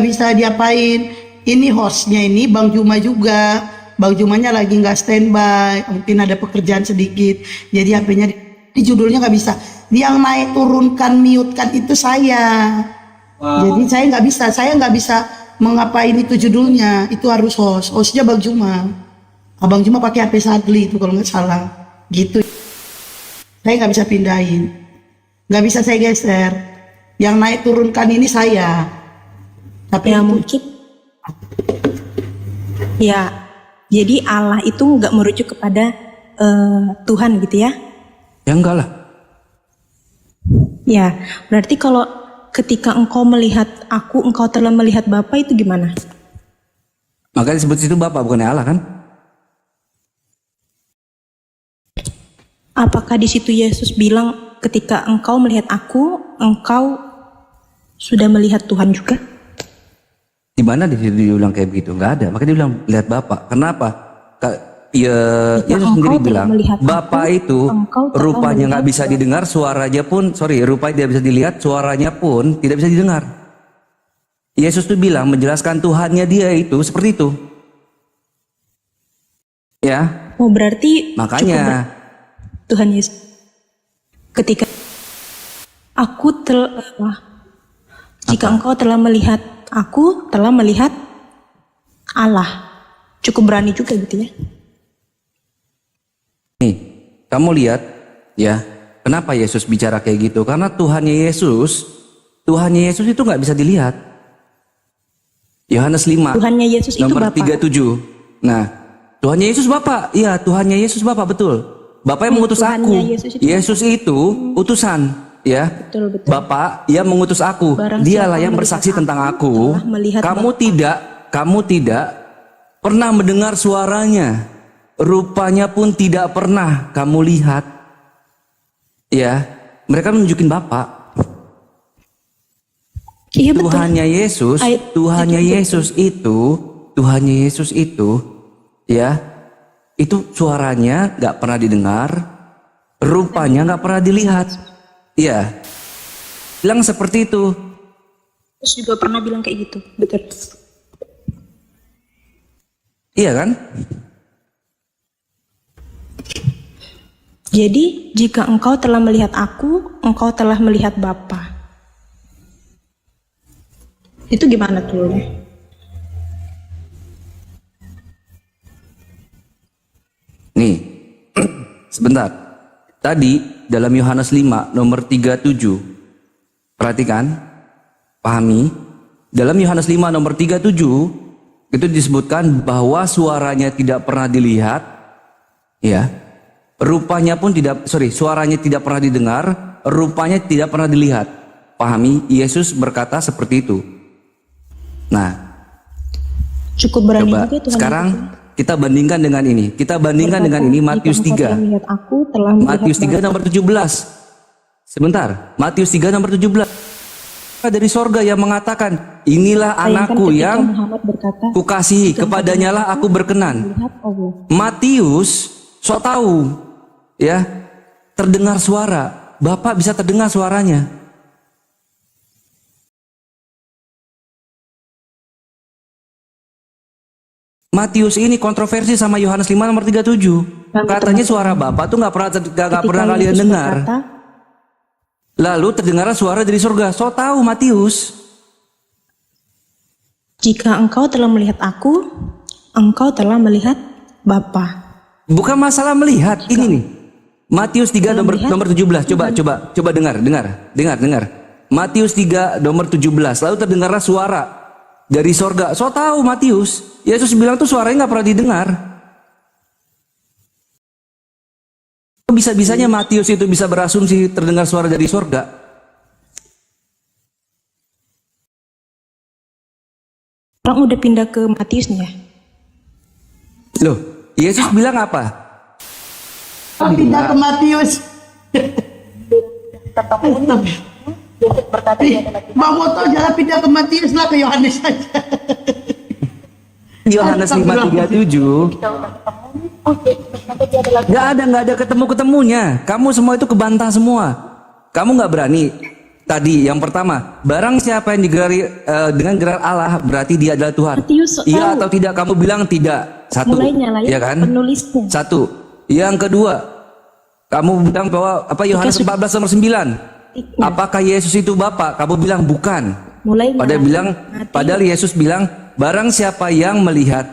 bisa diapain. Ini hostnya ini Bang Juma juga. Bang Jumanya lagi nggak standby, mungkin ada pekerjaan sedikit. Jadi HP-nya di judulnya nggak bisa. Yang naik turunkan mutekan itu saya. Jadi saya nggak bisa mengapain itu judulnya. Itu harus hostnya Bang Juma. Abang Juma pakai HP Sadli itu kalau nggak salah. Gitu. Saya nggak bisa pindahin, nggak bisa saya geser. Yang naik turunkan ini saya. Tapi Ya itu- mungkin. Ya, jadi Allah itu nggak merujuk kepada Tuhan gitu ya? Ya enggak lah. Ya, berarti kalau ketika engkau melihat aku, engkau telah melihat Bapa itu gimana? Makanya disebut situ Bapak bukannya Allah kan? Apakah di situ Yesus bilang ketika engkau melihat aku, engkau sudah melihat Tuhan juga? Di mana di situ diulang kayak begitu? Enggak ada. Makanya dia bilang lihat Bapak. Kenapa? Yesus engkau sendiri telah bilang melihat aku, Bapak itu engkau telah rupanya nggak melihat bisa didengar, suaranya pun rupanya tidak bisa dilihat, suaranya pun tidak bisa didengar. Yesus tuh bilang menjelaskan Tuhannya dia itu seperti itu. Ya, Oh berarti makanya Tuhan Yesus ketika jika engkau telah melihat aku, telah melihat Allah. Cukup berani juga gitu ya. nih, kamu lihat ya, kenapa Yesus bicara kayak gitu? Karena Tuhannya Yesus itu nggak bisa dilihat. Yohanes 5 Tuhannya Yesus itu nomor Bapa. 37. Nah, Tuhannya Yesus Bapa. Iya, Tuhannya Yesus Bapa, betul. Bapa yang mengutus Tuhannya aku. Yesus itu Yesus itu utusan, ya. Betul, betul. Bapa yang mengutus aku. Barang Dialah siapa yang melihat bersaksi tentang aku. telah melihat Kamu tidak pernah mendengar suaranya. rupanya pun tidak pernah kamu lihat. Ya, mereka menunjukin Bapa. Iya betul. Tuhannya Yesus, Ayat Tuhannya Yesus itu, ya, itu suaranya nggak pernah didengar, rupanya nggak pernah dilihat. Iya, bilang seperti itu. Terus juga pernah bilang kayak gitu, betul. Iya kan? Jadi, jika engkau telah melihat aku, engkau telah melihat Bapa. Itu gimana tuh? Nih, sebentar. Tadi dalam Yohanes 5 nomor 37, perhatikan, pahami. Dalam Yohanes 5 nomor 37 itu disebutkan bahwa suaranya tidak pernah dilihat, ya. Rupanya pun tidak, suaranya tidak pernah didengar, rupanya tidak pernah dilihat. Pahami, Yesus berkata seperti itu. Nah, Cukup berani coba juga Tuhan. sekarang kita bandingkan dengan ini. Kita bandingkan dengan ini Matius 3. Matius 3 nomor 17. Sebentar, Matius 3 nomor 17. Dari sorga yang mengatakan, inilah anakku yang kukasihi, kepadanya lah aku berkenan. Matius sok tahu, ya, terdengar suara. Bapak bisa terdengar suaranya. Matius ini kontroversi sama Yohanes 5 nomor 37. Katanya suara Bapa tuh nggak pernah kalian dengar. Lalu terdengarlah suara dari surga. So tahu Matius. Jika engkau telah melihat aku, engkau telah melihat Bapa. Bukan masalah melihat, ini nih. Matius 3 nomor 17. Coba dengar. Matius 3 nomor 17. Lalu terdengarlah suara dari sorga. So tahu Matius. Yesus bilang tuh suaranya nggak pernah didengar. Bisa-bisanya Matius itu bisa berasumsi terdengar suara dari sorga. Orang udah pindah ke Matiusnya. Loh, Yesus bilang apa? Pindah ke Matius. Bang Moto jangan pindah ke Matius lah, ke Yohanes saja. Yohanes 5:37. Nggak ada ketemu-ketemunya. Kamu semua itu kebantah semua. Kamu nggak berani. Tadi yang pertama, barang siapa yang digerari dengan gelar Allah, berarti dia adalah Tuhan. Iya atau tidak? Kamu bilang tidak. Satu, ya kan? Penulisnya. Satu. Yang kedua, kamu bilang bahwa apa Yohanes 14 nomor 9. Apakah Yesus itu Bapa? Kamu bilang bukan. Padahal Yesus bilang, barang siapa yang melihat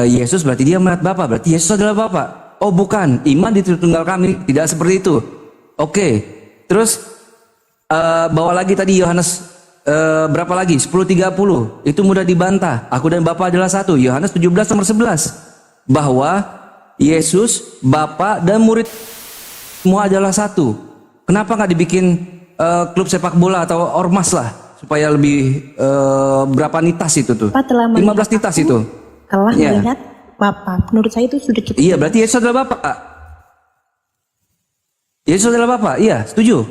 Yesus berarti dia melihat Bapa. Berarti Yesus adalah Bapa. Oh bukan, iman di Tritunggal kami tidak seperti itu. Oke. Terus bawa lagi tadi Yohanes berapa lagi? 10:30. Itu mudah dibantah. Aku dan Bapa adalah satu. Yohanes 17 nomor 11. Bahwa Yesus, Bapa dan murid semua adalah satu. Kenapa nggak dibikin klub sepak bola atau ormas lah supaya lebih berapa nitas itu tuh? 15 nitas itu. Telah melihat Bapa. Menurut saya itu sudah cukup. Iya, berarti Yesus adalah Bapa. Yesus adalah Bapa. Iya, setuju?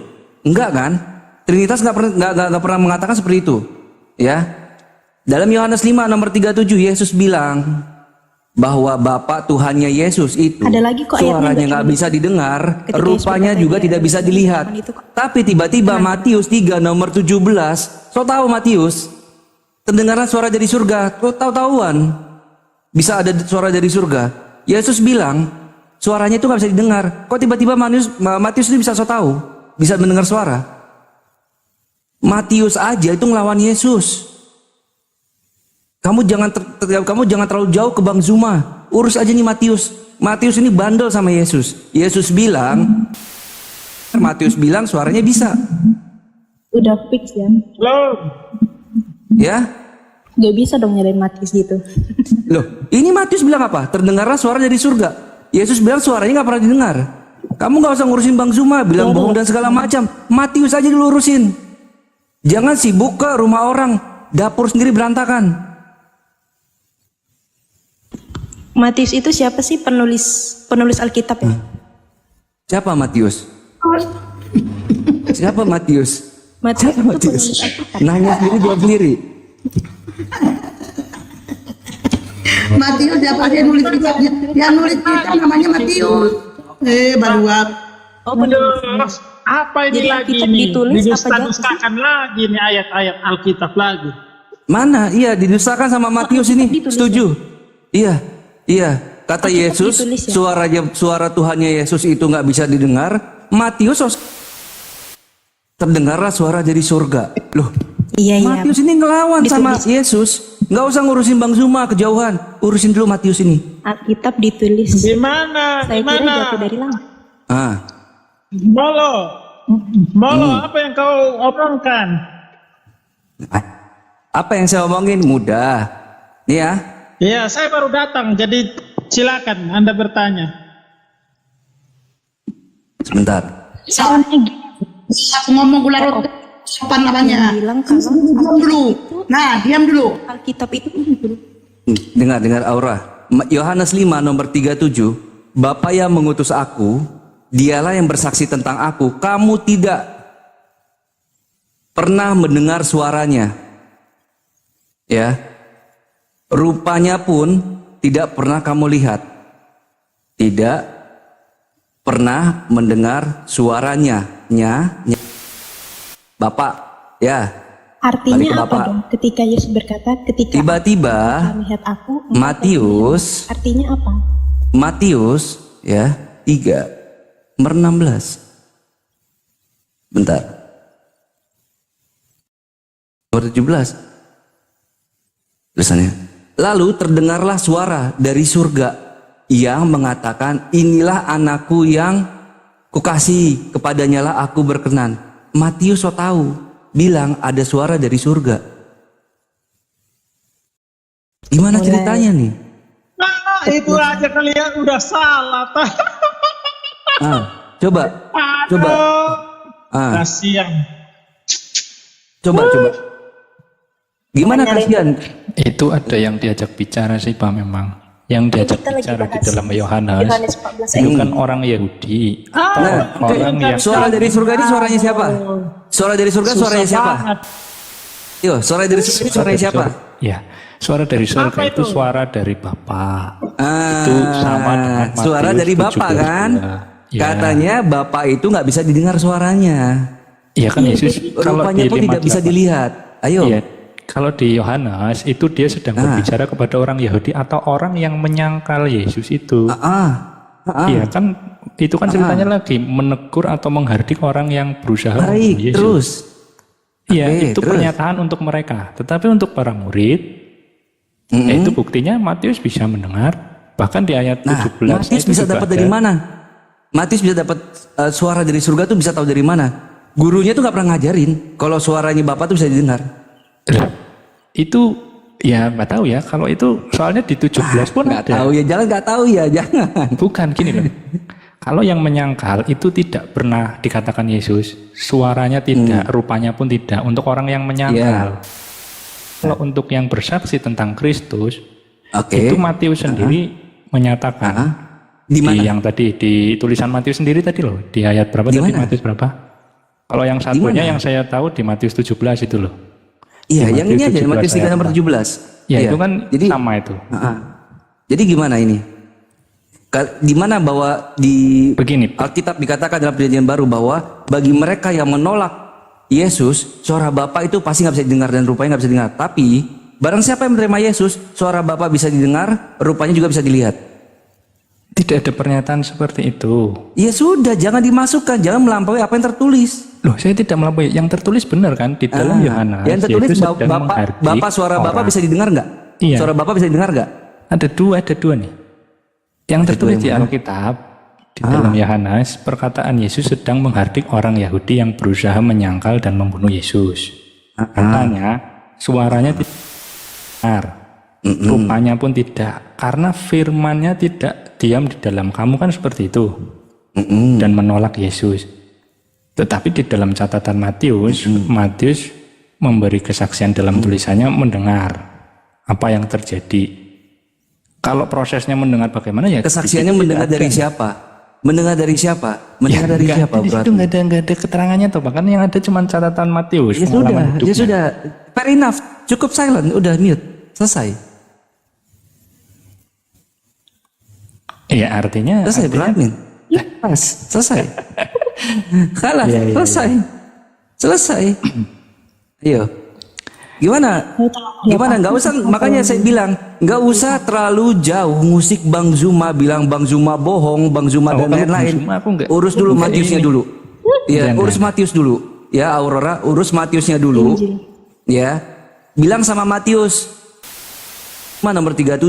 Enggak kan? Trinitas nggak pernah mengatakan seperti itu. Ya. Dalam Yohanes 5 nomor 37 Yesus bilang bahwa Bapa Tuhannya Yesus itu ada lagi kok suaranya nggak bisa didengar, rupanya juga tidak bisa dilihat. Tapi tiba-tiba Matius 3 nomor 17, so tahu Matius, terdengarlah suara dari surga, tahu-tahuan bisa ada suara dari surga. Yesus bilang suaranya itu nggak bisa didengar. Kok tiba-tiba Matius itu bisa so tahu, bisa mendengar suara? Matius aja itu ngelawan Yesus. Kamu jangan terlalu jauh ke Bang Zuma. Urus aja nih Matius. Matius ini bandel sama Yesus. Yesus bilang, Matius bilang suaranya bisa. Udah fix ya. Ya? Gak bisa dong nyalain Matius gitu. Loh, ini Matius bilang apa? Terdengarlah suara dari surga. Yesus bilang suaranya nggak pernah didengar. Kamu nggak usah ngurusin Bang Zuma, bilang bohong dan segala macam. Matius aja dulu urusin. Jangan sibuk ke rumah orang. Dapur sendiri berantakan. Matius itu siapa sih penulis Alkitab ya? Siapa Matius? Siapa Matius? Matius Siapa itu Matius? penulis Alkitab. Nanya sendiri jawab sendiri. Matius siapa dia nulis kitabnya? Yang nulis kitab namanya Matius. Baruak. Oh, penulis. Aduh, apa ini Jadi lagi Alkitab nih? ditulis apa Didusta-dustakan lagi nih ayat-ayat Alkitab lagi. Mana? Iya, didustakan sama Matius ini. ditulis Setuju? Iya, iya. Kata Alkitab Yesus, ditulis ya? suara Tuhannya Yesus itu nggak bisa didengar. Matius terdengarlah suara dari surga. Loh, Iya, iya. Matius ini ngelawan sama Ditulis. Yesus. Nggak usah ngurusin Bang Zuma kejauhan. Urusin dulu Matius ini. Alkitab ditulis. Di mana? Saya Di kira mana? jatuh dari langit. Ah, Molo. Molo, apa yang kau omongkan? apa yang saya omongin mudah. Nih ya. Ya, saya baru datang, jadi silakan Anda bertanya. Sebentar. Aku ngomong ular apa namanya? Yang bilang kalau Diam dulu. Nah, diam dulu. Alkitab itu Dengar Aura. Yohanes 5 nomor 37. Bapa yang mengutus aku, dialah yang bersaksi tentang aku. Kamu tidak pernah mendengar suaranya. Ya. Rupanya pun tidak pernah kamu lihat. Tidak pernah mendengar suaranya. Bapak, ya. Balik ke artinya apa Bapak. dong? Ketika Yesus berkata, ketika Tiba-tiba kamu lihat aku, Matius artinya apa? Matius ya 3 nomor 16. Bentar. Nomor 17. Tulisannya. Lalu terdengarlah suara dari surga yang mengatakan, inilah anakku yang kukasihi, kepadanya lah aku berkenan. Matius so tahu, bilang ada suara dari surga. Gimana ceritanya nih? Nah, itu aja kalian udah salah, Pak. Coba. Kasihan. Coba. Gimana kasihan? Itu ada yang diajak bicara sih Pak memang. Yang diajak Kita lagi bicara di bahas dalam Yohanes Yohanes 14 itu ayat. kan orang Yahudi atau Nah, orang yang suara dari surga ini suaranya siapa? Suara dari surga suaranya siapa? Yo, suara dari surga ini suaranya siapa? Ya, suara dari surga Apa itu itu? suara dari Bapa. Itu sama dengan Matius suara dari Bapa 17. kan? Ya. Katanya Bapa itu nggak bisa didengar suaranya. Iya kan Yesus kalau Rupanya di pun tidak bisa 58. dilihat. Ayo. Iya, kalau di Yohanes itu dia sedang berbicara kepada orang Yahudi atau orang yang menyangkal Yesus itu. Iya kan, itu kan ceritanya lagi menegur atau menghardik orang yang berusaha Baik, membunuh Yesus. terus. Iya, Oke, itu terus. pernyataan untuk mereka. Tetapi untuk para murid, ya itu buktinya Matius bisa mendengar. Bahkan di ayat Nah, 17 Matius itu bisa juga dapat ada. dari mana? Matius bisa dapat suara dari surga tuh bisa tahu dari mana? Gurunya tuh nggak pernah ngajarin kalau suaranya Bapak tuh bisa didengar. Lah, itu ya nggak tahu ya. Kalau itu soalnya di 17 pun Nggak ada. tahu ya, jangan nggak tahu ya, jangan. Bukan gini loh. Kalau yang menyangkal itu tidak pernah dikatakan Yesus, suaranya tidak, rupanya pun tidak. Untuk orang yang menyangkal. Kalau untuk yang bersaksi tentang Kristus, Oke. itu Matius sendiri menyatakan. Di mana? Yang tadi di tulisan Matius sendiri tadi loh, di ayat berapa Di tadi mana? Matius berapa? Kalau yang satunya yang saya tahu di Matius 17 itu loh. Iya, Di yang ini aja Matius 3 ayat nomor 17. Ya Iya. itu kan Jadi sama itu. Jadi gimana ini? Di mana bahwa di Begini, Alkitab dikatakan dalam Perjanjian Baru bahwa bagi mereka yang menolak Yesus, suara Bapa itu pasti nggak bisa didengar dan rupanya nggak bisa didengar. Tapi barang siapa yang menerima Yesus, suara Bapa bisa didengar, rupanya juga bisa dilihat. tidak ada pernyataan seperti itu. Ya sudah, jangan dimasukkan, jangan melampaui apa yang tertulis. Loh, saya tidak melampaui. Yang tertulis benar kan di dalam Yohanes. Yang tertulis Yesus sedang menghardik Bapak suara Bapak orang. bisa didengar nggak? Iya. Suara Bapak bisa didengar nggak? Ada dua nih. Yang tertulis di Alkitab di dalam Yohanes, perkataan Yesus sedang menghardik orang Yahudi yang berusaha menyangkal dan membunuh Yesus. Katanya suaranya tidak benar, rupanya pun tidak, karena firmannya tidak diam di dalam kamu kan seperti itu, dan menolak Yesus. Tetapi di dalam catatan Matius, Matius memberi kesaksian dalam tulisannya mendengar apa yang terjadi. Kalau prosesnya mendengar bagaimana ya? Kesaksiannya mendengar dari siapa? Mendengar dari siapa? Mendengar dari siapa? Di situ nggak ada keterangannya tuh, bahkan yang ada cuma catatan Matius. Ya sudah, pengalaman hidupnya. ya sudah. Fair enough. Cukup silent, udah mute. Selesai. Iya artinya. Selesai, Bro Admin. Pas, selesai. Kalah, selesai. Selesai. Ayo. Gimana? Gimana? Nggak usah, makanya saya bilang nggak usah terlalu jauh musik Bang Zuma bilang Bang Zuma bohong, Bang Zuma dan kalau lain-lain. Bang Zuma aku nggak- Urus dulu nggak Matiusnya ini. dulu. Ya, Jangan. urus Matius dulu. Ya, Aurora, urus Matiusnya dulu. Ya. Bilang sama Matius. Nomor 37,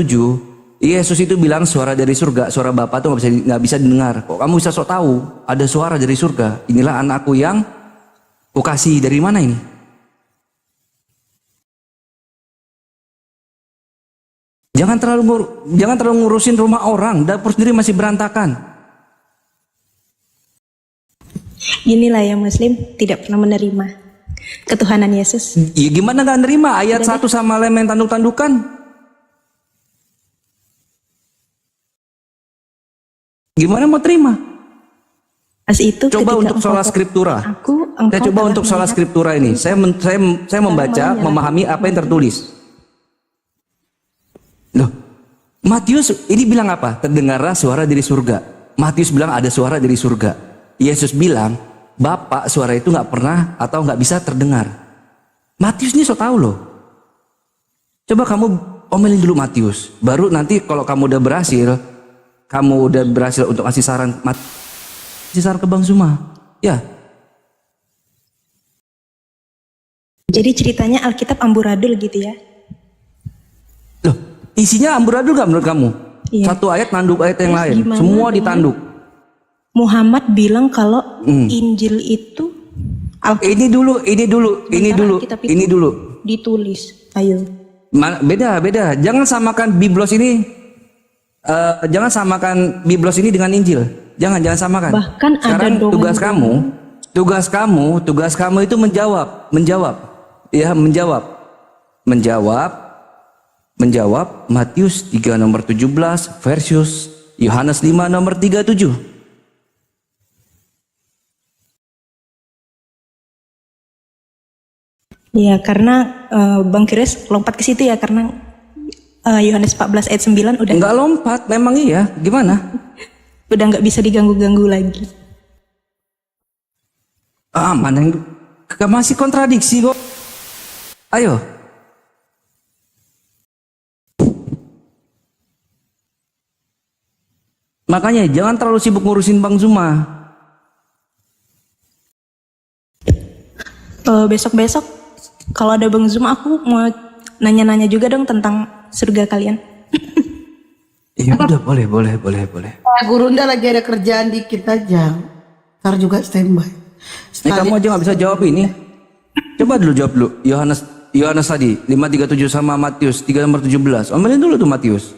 Yesus itu bilang suara dari surga, suara Bapa tuh nggak bisa didengar. Kok kamu bisa sok tahu ada suara dari surga? Inilah anakku yang kukasih. Dari mana ini? Jangan terlalu ngurusin rumah orang, dapur sendiri masih berantakan. Inilah yang Muslim tidak pernah menerima ketuhanan Yesus. Ya gimana nggak nerima ayat 1 sama lem yang tanduk-tandukan? Gimana mau terima? Pas itu Coba ketika untuk engkau sola ber- scriptura. engkau Saya coba telah untuk sola melihat- scriptura ini. Saya membaca, memahami apa yang tertulis. Loh, Matius ini bilang apa? Terdengarlah suara dari surga. Matius bilang ada suara dari surga. Yesus bilang, Bapak suara itu nggak pernah atau nggak bisa terdengar. Matius ini so tahu loh. Coba kamu omelin dulu Matius. Baru nanti kalau kamu udah berhasil untuk kasih saran, kasih saran ke Bang Zuma. Ya, Jadi ceritanya Alkitab amburadul gitu ya. loh, isinya amburadul gak menurut kamu? Iya. Satu ayat nanduk ayat yang Terus lain, gimana semua dengan- ditanduk. Muhammad bilang kalau Injil itu Ini dulu, Alkitab itu ini dulu. ditulis. Ayo. Beda. Jangan samakan Biblos ini, Biblos ini dengan Injil. Jangan samakan. Bahkan ada Sekarang dongeng-dongeng. tugas kamu itu menjawab, Matius 3 nomor 17 versus Yohanes 5 nomor 37. Ya karena Bang Kires lompat ke situ ya karena Yohanes 14 ayat 9 udah Enggak lompat, memang iya. Gimana? nggak bisa diganggu-ganggu lagi. Mana yang masih kontradiksi kok. Ayo. Makanya jangan terlalu sibuk ngurusin Bang Zuma. Besok-besok kalau ada Bang Zuma aku mau nanya-nanya juga dong tentang surga kalian. Iya udah, boleh. Gurunda lagi ada kerjaan dikit aja. Ntar juga standby. Kamu aja nggak bisa jawab ini. Coba dulu jawab dulu. Yohanes tadi 5:37 sama Matius 3 nomor 17. Omelin dulu tuh Matius.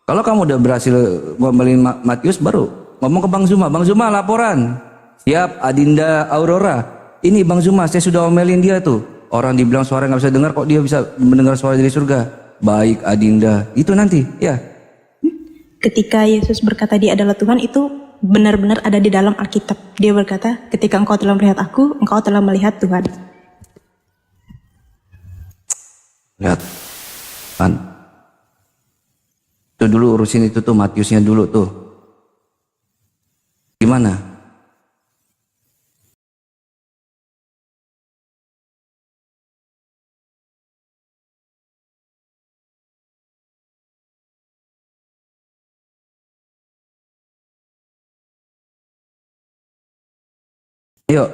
Kalau kamu udah berhasil ngomelin Matius, baru ngomong ke Bang Zuma. Bang Zuma laporan. Siap, Adinda Aurora. Ini Bang Zuma, saya sudah omelin dia tuh. Orang dibilang suara nggak bisa dengar, kok dia bisa mendengar suara dari surga. Baik Adinda. Itu nanti, ya. Ketika Yesus berkata dia adalah Tuhan itu benar-benar ada di dalam Alkitab. Dia berkata, ketika engkau telah melihat aku, engkau telah melihat Tuhan. Lihat. Kan. Tuh dulu urusin itu tuh Matiusnya dulu tuh. Gimana? Yuk.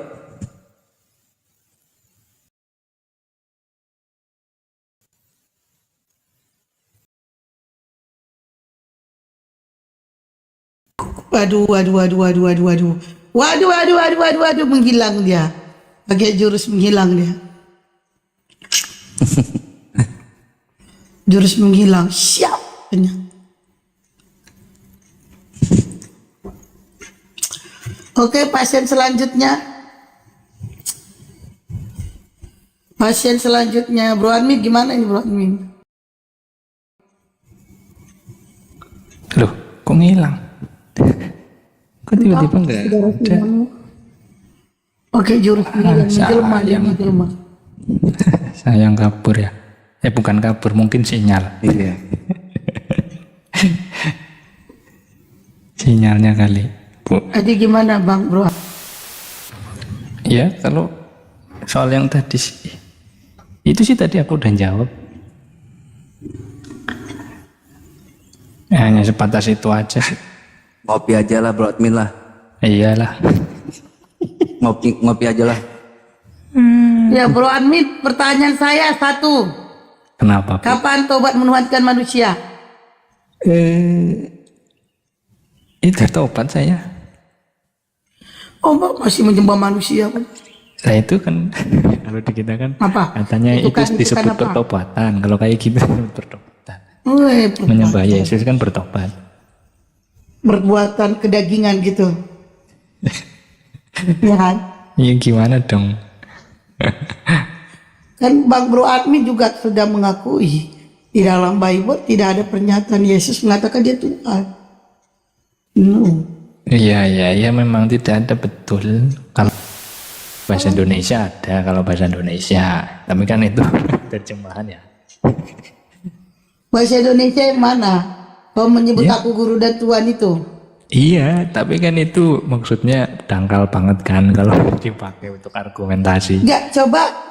Waduh, menghilang dia. Pakai jurus menghilang dia. Jurus menghilang, siap. Oke, pasien selanjutnya. Pasien selanjutnya, Bro Admin, gimana ini Bro Admin? Loh, kok ngilang? Kok tiba-tiba enggak ada? Oke, jurus jelma. Sayang kabur ya. Bukan kabur, mungkin sinyal. Iya. Sinyalnya kali, Bu. Jadi gimana Bang Bro? Ya, kalau soal yang tadi sih, itu sih tadi aku udah jawab. Hanya sebatas itu aja sih. Ngopi aja lah bro admin lah. Iyalah. Ngopi aja lah. Ya Bro Admin, pertanyaan saya satu. Kenapa, Bu? Kapan tobat menuhankan manusia? Itu tobat saya. Oh, Bang masih menyembah manusia, Bang. Saya itu kan kalau di kita kan Apa? katanya itu, Itu kan disebut apa? pertobatan. Kalau kayak gitu bertobatan. Weh, Menyembah Yesus kan bertobat. perbuatan kedagingan gitu. Ya kan? Ya gimana dong? Kan Bang Bro Admin juga sudah mengakui di dalam Bible tidak ada pernyataan Yesus mengatakan dia Tuhan. Iya, memang tidak ada betul. Kalau bahasa Indonesia ada, kalau bahasa Indonesia. Tapi kan itu terjemahan ya. Bahasa Indonesia yang mana? Kau menyebut aku guru dan Tuhan itu? Iya, tapi kan itu maksudnya dangkal banget kan kalau dipakai untuk argumentasi. Enggak,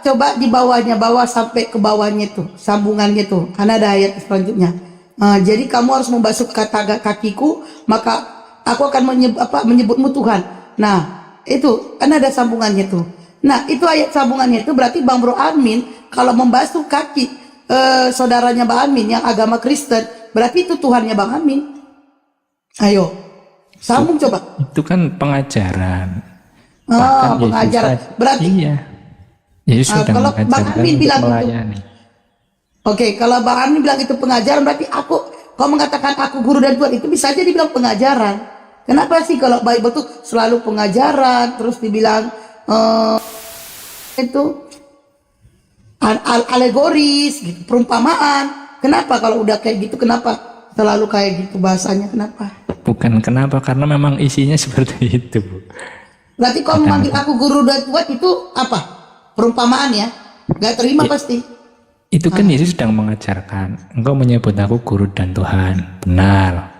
coba di bawahnya, bawa sampai ke bawahnya tuh, sambungannya tuh. Karena ada ayat selanjutnya. Jadi kamu harus membasuh kakiku, maka aku akan menyebutmu Tuhan. Nah, itu kan ada sambungannya tuh. Nah, itu ayat sambungannya itu berarti Bang Bro Admin kalau membasuh kaki saudaranya Bang Admin yang agama Kristen, berarti itu Tuhannya Bang Admin. Ayo, sambung coba. Itu kan pengajaran. Pengajaran. Berarti iya. Yesus sudah kalau Bang mengajarkan Admin untuk bilang melayani. Oke, kalau Bang Admin bilang itu pengajaran, berarti kau mengatakan aku guru dan Tuhan, itu bisa aja dibilang pengajaran. Kenapa sih kalau Bible tuh selalu pengajaran, terus dibilang itu alegoris, gitu, perumpamaan. Kenapa kalau udah kayak gitu, kenapa selalu kayak gitu bahasanya, kenapa? Bukan kenapa, karena memang isinya seperti itu, Bu. Berarti kau memanggil aku guru dan Tuhan itu apa? Perumpamaan ya? Gak terima pasti. Itu kan Yesus sedang mengajarkan. Engkau menyebut aku guru dan Tuhan. Benar.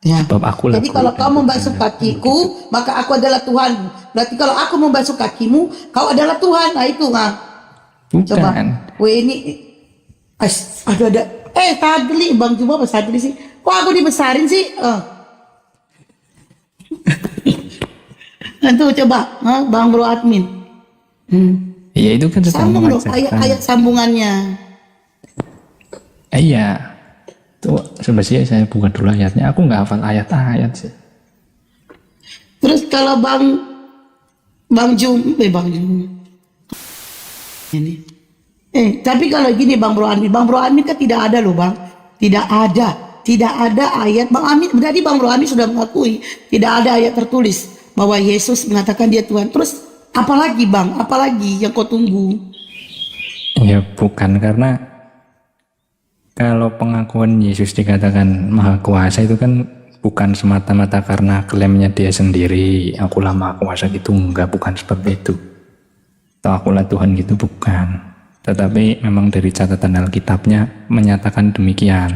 Ya. Sebab aku lah Jadi guru kalau dan kau Tuhan. membasuh kakiku, maka aku adalah Tuhan. Berarti kalau aku membasuh kakimu, kau adalah Tuhan. Nah itu Bukan. Coba. Weh ini, ada. Sadli, Bang Juma apa Sadli sih? Kok aku dibesarin sih? Tuh coba, Bang Bro Admin. Iya itu kan sedang Sambung dong mengajarkan. ayat sambungannya. Iya. Tuh sebenarnya saya buka dulu ayatnya. Aku nggak hafal ayat-ayat sih. Terus kalau Bang Jum ini. Tapi kalau gini Bang Bro Admin kan tidak ada loh Bang. Tidak ada ayat Bang Amin. Berarti Bang Bro Admin sudah mengakui tidak ada ayat tertulis bahwa Yesus mengatakan dia Tuhan. Terus apalagi Bang? Apalagi yang kau tunggu? Ya bukan, karena kalau pengakuan Yesus dikatakan maha kuasa itu kan bukan semata-mata karena klaimnya dia sendiri, akulah maha kuasa gitu, bukan seperti itu. Atau akulah Tuhan gitu, bukan. Tetapi memang dari catatan Alkitabnya menyatakan demikian.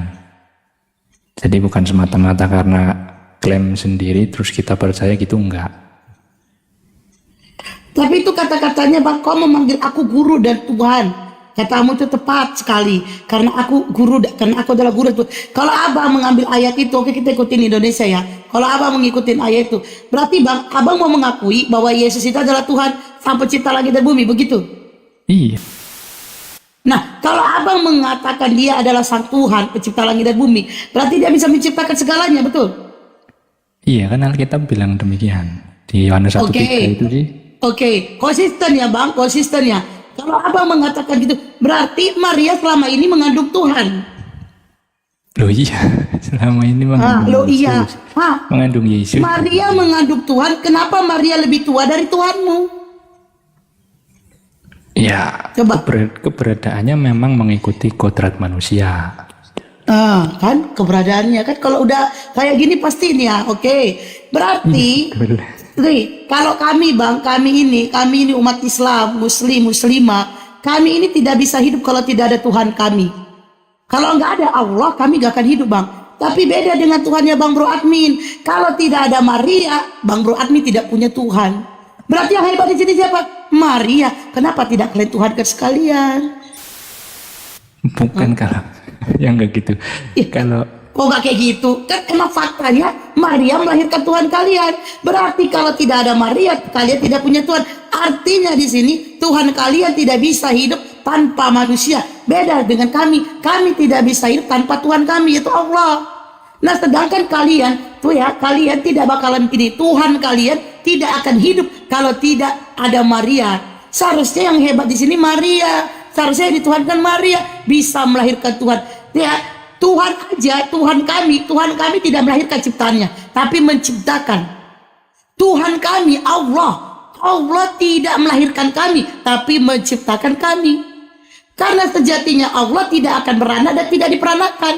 Jadi bukan semata-mata karena klaim sendiri terus kita percaya gitu, enggak. Tapi itu kata-katanya Bang, kau memanggil aku guru dan Tuhan. Katamu itu tepat sekali. Karena aku karena aku adalah guru dan Tuhan. Kalau Abang mengambil ayat itu, oke kita ikutin Indonesia ya. Kalau Abang mengikutin ayat itu, berarti Abang mau mengakui bahwa Yesus itu adalah Tuhan sang pencipta langit dan bumi, begitu? Iya. Nah, kalau Abang mengatakan dia adalah sang Tuhan pencipta langit dan bumi, berarti dia bisa menciptakan segalanya, betul? Iya kan Alkitab bilang demikian. Di Yohanes 1:3 itu sih. Oke, konsisten ya Bang, konsisten ya. Kalau Abang mengatakan gitu, berarti Maria selama ini mengandung Tuhan. Loh iya, selama ini mengandung Yesus. Mengandung Yesus. Maria mengandung Tuhan, kenapa Maria lebih tua dari Tuhanmu? Ya, Coba. keberadaannya memang mengikuti kodrat manusia. Kan keberadaannya kan kalau udah kayak gini pasti ini ya, oke. Berarti nih, kalau kami Bang, kami ini umat Islam, muslimah, kami ini tidak bisa hidup kalau tidak ada Tuhan kami. Kalau nggak ada Allah, kami nggak akan hidup Bang. Tapi beda dengan Tuhannya Bang Bro Admin. Kalau tidak ada Maria, Bang Bro Admin tidak punya Tuhan. Berarti yang hebat di sini siapa? Maria. Kenapa tidak kalian Tuhankan sekalian? Bukan kalau yang enggak gitu. Kalau kok nggak kayak gitu? Kan emang faktanya Maria melahirkan Tuhan kalian. Berarti kalau tidak ada Maria, kalian tidak punya Tuhan. Artinya di sini Tuhan kalian tidak bisa hidup tanpa manusia. Beda dengan kami. Kami tidak bisa hidup tanpa Tuhan kami, yaitu Allah. Nah, sedangkan kalian tuh ya, kalian tidak bakalan ini. Tuhan kalian tidak akan hidup kalau tidak ada Maria. Seharusnya yang hebat di sini Maria. Seharusnya dituhankan Maria bisa melahirkan Tuhan. Ya, Tuhan aja, Tuhan kami tidak melahirkan ciptaannya, tapi menciptakan. Tuhan kami Allah tidak melahirkan kami, tapi menciptakan kami. Karena sejatinya Allah tidak akan beranak dan tidak diperanakan.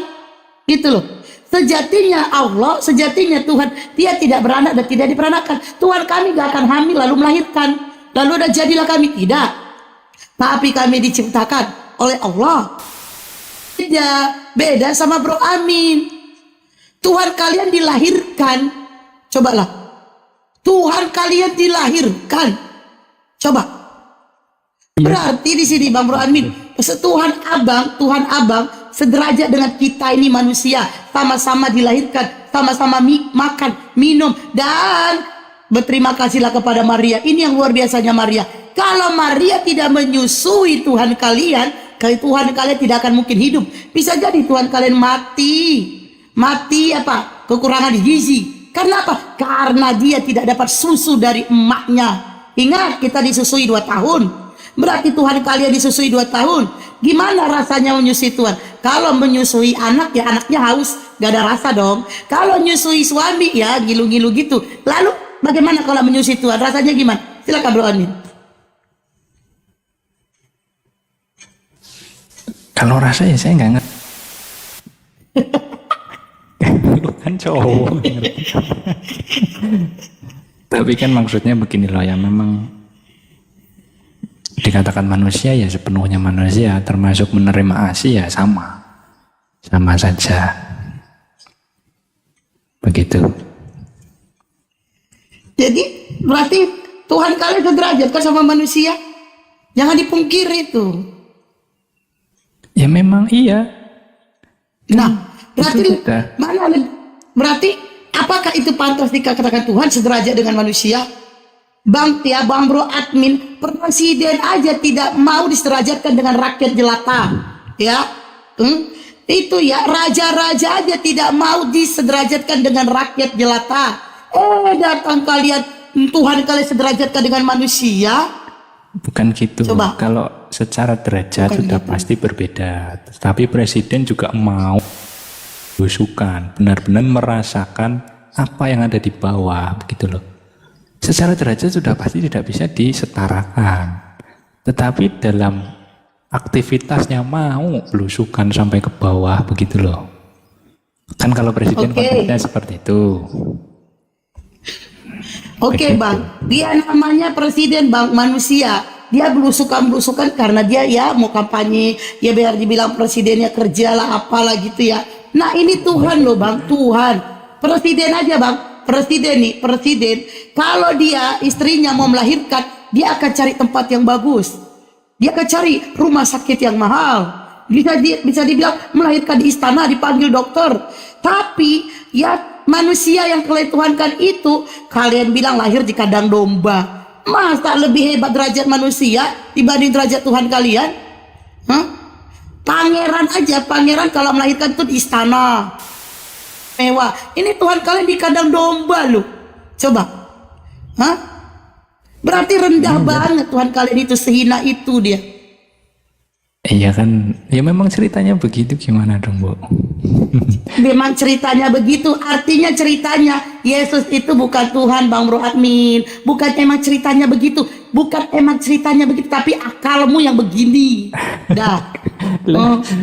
Gitu loh. Sejatinya Allah, sejatinya Tuhan, dia tidak beranak dan tidak diperanakan. Tuhan kami gak akan hamil lalu melahirkan. Lalu udah jadilah kami, tidak. Tapi kami diciptakan oleh Allah. Tidak, beda sama Bro Amin. Tuhan kalian dilahirkan. Cobalah. Tuhan kalian dilahirkan. Coba. Berarti di sini Bang Bro Amin, Tuhan Abang sederajat dengan kita ini manusia, sama-sama dilahirkan, sama-sama makan, minum, dan berterima kasihlah kepada Maria. Ini yang luar biasanya Maria. Kalau Maria tidak menyusui Tuhan kalian, Tuhan kalian tidak akan mungkin hidup. Bisa jadi Tuhan kalian mati apa? Kekurangan gizi. Karena apa? Karena dia tidak dapat susu dari emaknya. Ingat, kita disusui 2 tahun. Berarti Tuhan kalian disusui 2 tahun. Gimana rasanya menyusui Tuhan? Kalau menyusui anak, ya anaknya haus, gak ada rasa dong. Kalau menyusui suami, ya gilu-gilu gitu. Lalu bagaimana kalau menyusui Tuhan? Rasanya gimana? Silakan Bro Amin. kalau rasanya saya nggak ngerti. Lu kan cowok ngerti. Tapi kan maksudnya begini loh ya, memang dikatakan manusia ya sepenuhnya manusia, termasuk menerima ASI ya sama saja begitu. Jadi Berarti Tuhan kalian sederajat kan sama manusia? Jangan dipungkiri itu. Ya memang iya. Nah, berarti apakah itu pantas dikatakan Tuhan sederajat dengan manusia? Bang Bro Admin, presiden aja tidak mau diserajatkan dengan rakyat jelata, ya. Itu ya, raja-raja aja tidak mau disederajatkan dengan rakyat jelata. Datang kalian, Tuhan kalian sederajatkan dengan manusia. Bukan gitu. Coba. Kalau secara derajat bukan sudah gitu. pasti berbeda. Tapi presiden juga mau belusukan, benar-benar merasakan apa yang ada di bawah, begitu loh. Secara derajat sudah pasti tidak bisa disetarakan. Tetapi dalam aktivitasnya mau belusukan sampai ke bawah, begitu loh. Kan kalau presiden konteksnya seperti itu. Oke, Bang, dia namanya presiden, Bang, manusia. Dia belusukan karena dia ya mau kampanye, ya biar dibilang presidennya kerja lah apalah gitu ya. Nah ini Tuhan loh Bang, Tuhan. Presiden aja Bang, presiden. Kalau dia istrinya mau melahirkan, dia akan cari tempat yang bagus. Dia akan cari rumah sakit yang mahal. Bisa dibilang melahirkan di istana, dipanggil dokter. Tapi ya manusia yang kalian tuhankan itu, kalian bilang lahir di kandang domba. Masa lebih hebat derajat manusia dibanding derajat Tuhan kalian? Pangeran kalau melahirkan itu di istana mewah. Ini Tuhan kalian di kandang domba loh. Coba. Berarti rendah banget Tuhan kalian itu, sehina itu dia. Iya kan, ya memang ceritanya begitu, gimana dong Bu? Memang ceritanya begitu, artinya ceritanya Yesus itu bukan Tuhan Bang Bro Admin. Bukan emang ceritanya begitu, tapi akalmu yang begini. Dah.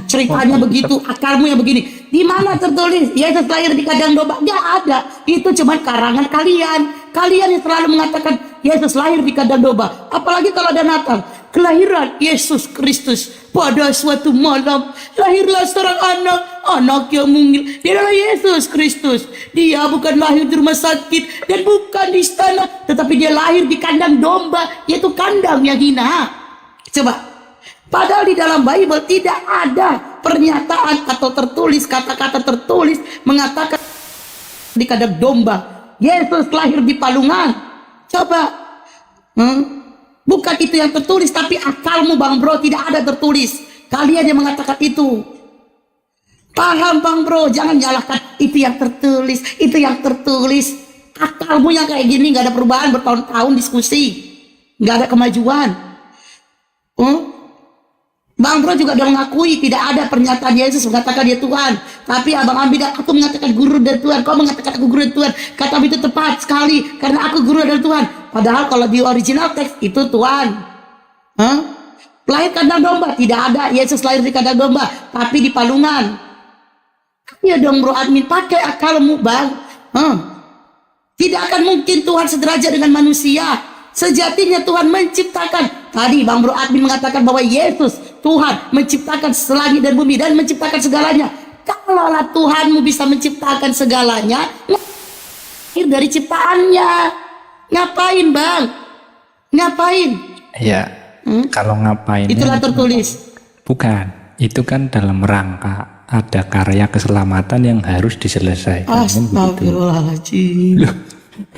Ceritanya begitu, akalmu yang begini. Di mana tertulis Yesus lahir di kandang domba? Nggak ada. Itu cuma karangan kalian. Kalian yang selalu mengatakan Yesus lahir di kandang domba. Apalagi kalau ada Natal. Kelahiran Yesus Kristus pada suatu malam lahirlah seorang anak yang mungil. Dia adalah Yesus Kristus. Dia bukan lahir di rumah sakit dan bukan di istana, tetapi dia lahir di kandang domba, yaitu kandang yang hina. Coba, padahal di dalam Bible tidak ada pernyataan atau tertulis, kata-kata tertulis mengatakan di kandang domba. Yesus lahir di palungan. Coba, bukan itu yang tertulis, tapi akalmu Bang Bro, tidak ada tertulis. Kalian yang mengatakan itu. Paham Bang Bro, jangan nyalahkan itu yang tertulis, itu yang tertulis. Akalmu yang kayak gini nggak ada perubahan, bertahun-tahun diskusi, nggak ada kemajuan. Bang Bro juga udah mengakui tidak ada pernyataan Yesus mengatakan dia Tuhan. Tapi Abang Ambi dan aku mengatakan guru dan Tuhan. Kau mengatakan aku guru dan Tuhan. Kata itu tepat sekali karena aku guru dan Tuhan. Padahal kalau di original teks itu Tuhan. Lahir kandang domba tidak ada. Yesus lahir di kandang domba, tapi di palungan. Ya dong Bro Admin, pakai akalmu Bang. Tidak akan mungkin Tuhan sederajat dengan manusia. Sejatinya Tuhan menciptakan. Tadi Bang Bro Admin mengatakan bahwa Yesus Tuhan menciptakan langit dan bumi dan menciptakan segalanya. Kalaulah Tuhanmu bisa menciptakan segalanya, lahir dari ciptaannya. Ngapain Bang? Ngapain? Ya, kalau ngapain? Itulah tertulis. Bukan, itu kan dalam rangka ada karya keselamatan yang harus diselesaikan. Astagfirullahaladzim.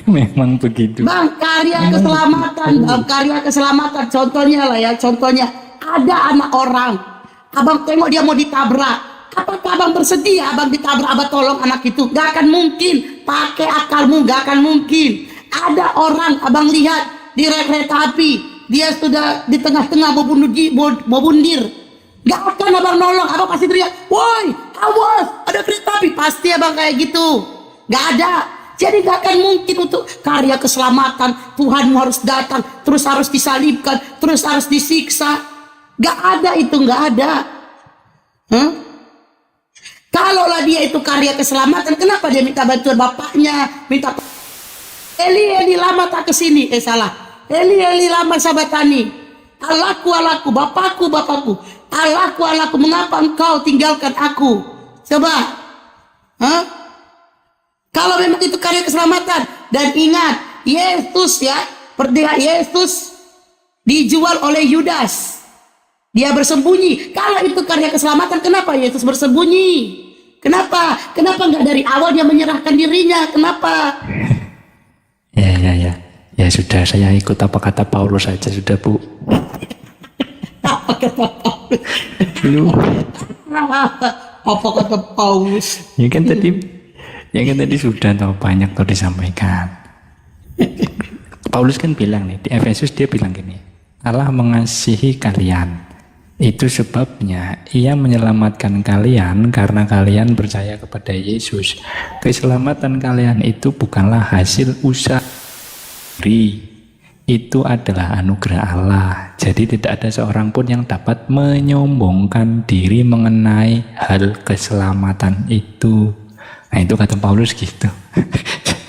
Memang begitu. Bang, karya keselamatan, Bang, karya keselamatan. Contohnya lah ya, contohnya ada anak orang, Abang tengok dia mau ditabrak. Apakah Abang bersedia Abang ditabrak? Abang tolong anak itu? Gak akan mungkin. Pakai akalmu, gak akan mungkin. Ada orang Abang lihat di rel kereta api, dia sudah di tengah-tengah mau bundir. Gak akan Abang nolong. Abang pasti teriak, woi awas ada kereta api. Pasti Abang kayak gitu. Gak ada. Jadi gak akan mungkin untuk karya keselamatan Tuhanmu harus datang, terus harus disalibkan, terus harus disiksa. Gak ada itu, gak ada. Kalaulah dia itu karya keselamatan, kenapa dia minta bantuan bapaknya? Minta Eli lama tak kesini. Salah. Eli lama sabatani. Allahku, bapakku. Allahku, mengapa engkau tinggalkan aku? Coba. Kalau memang itu karya keselamatan. Dan ingat, Yesus ya, perdana Yesus dijual oleh Yudas. Dia bersembunyi. Kalau itu karya keselamatan, kenapa Yesus bersembunyi? Kenapa? Kenapa nggak dari awal dia menyerahkan dirinya? Kenapa? Ya sudah, saya ikut apa kata Paulus saja sudah Bu. Apa kata Paulus? Apa kata Paulus? Ya kan tadi sudah tahu banyak tuh disampaikan. Paulus kan bilang nih di Efesus, dia bilang gini, Allah mengasihi kalian, itu sebabnya ia menyelamatkan kalian karena kalian percaya kepada Yesus. Keselamatan kalian itu bukanlah hasil usaha diri, itu adalah anugerah Allah. Jadi tidak ada seorang pun yang dapat menyombongkan diri mengenai hal keselamatan itu. Nah itu kata Paulus gitu.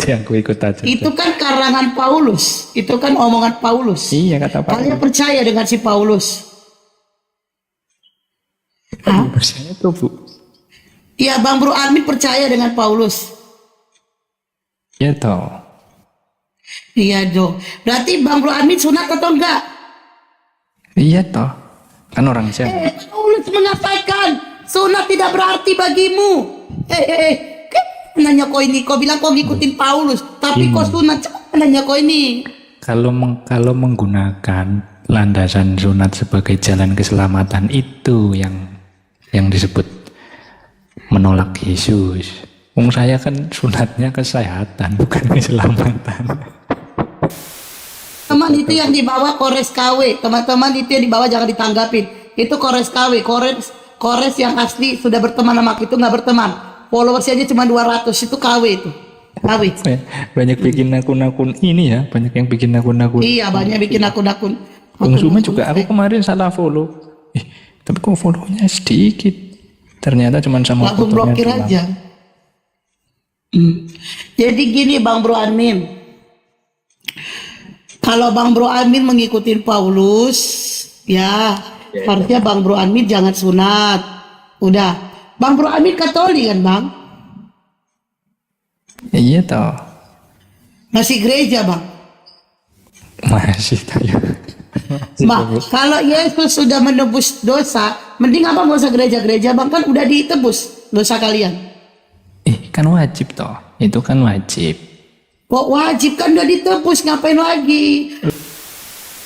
Jadi aku ikut aja. Itu kan karangan Paulus. Itu kan omongan Paulus. Iya kata Paulus. Kalian percaya dengan si Paulus? Percaya tuh Bu. Iya Bang Bro Armin percaya dengan Paulus. Iya toh. Iya dong. Berarti Bang Bro Armin sunat atau enggak? Iya toh. Kan orang siapa? Paulus mengatakan sunat tidak berarti bagimu. Nanya kau ini, kau bilang kau ngikutin Paulus, tapi kau sunat. Coba nanya kau ini. Kalau menggunakan landasan sunat sebagai jalan keselamatan, itu yang disebut menolak Yesus. Wong saya kan sunatnya kesehatan, bukan keselamatan. Teman itu yang dibawa kores KW, teman-teman itu yang dibawa jangan ditanggapin. Itu kores KW, kores yang asli sudah berteman sama kita nggak berteman. Followersnya aja cuma 200, itu KW itu. KW. Banyak bikin akun-akun ini ya, banyak yang bikin akun-akun. Iya, banyak bikin akun-akun. Bang Suma juga aku kemarin salah follow. Tapi kok follow-nya sedikit. Ternyata cuma sama Langsung fotonya blokir doang. aja. Jadi gini Bang Bro Amin, kalau Bang Bro Amin mengikuti Paulus, ya harusnya Bang Bro Amin jangan sunat. Udah, Bang Bro Amin Katolik kan Bang? Iya toh. Masih gereja Bang? Masih tahu. Bang, kalau Yesus sudah menebus dosa, mending apa nggak usah gereja-gereja Bang, kan udah ditebus dosa kalian. Kan wajib toh. Itu kan wajib. Kok wajib, kan udah ditebus, ngapain lagi?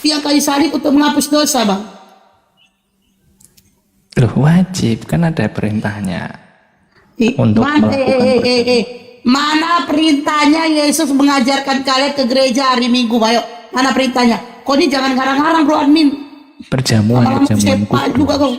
Yang kayu salib untuk menghapus dosa Bang. Loh wajib, kan ada perintahnya. Untuk Mana, melakukan mana perintahnya Yesus mengajarkan kalian ke gereja hari Minggu? Ayo, mana perintahnya? Kok ini jangan ngarang-ngarang Bro Admin. perjamuan Lama-lama sepak juga kau.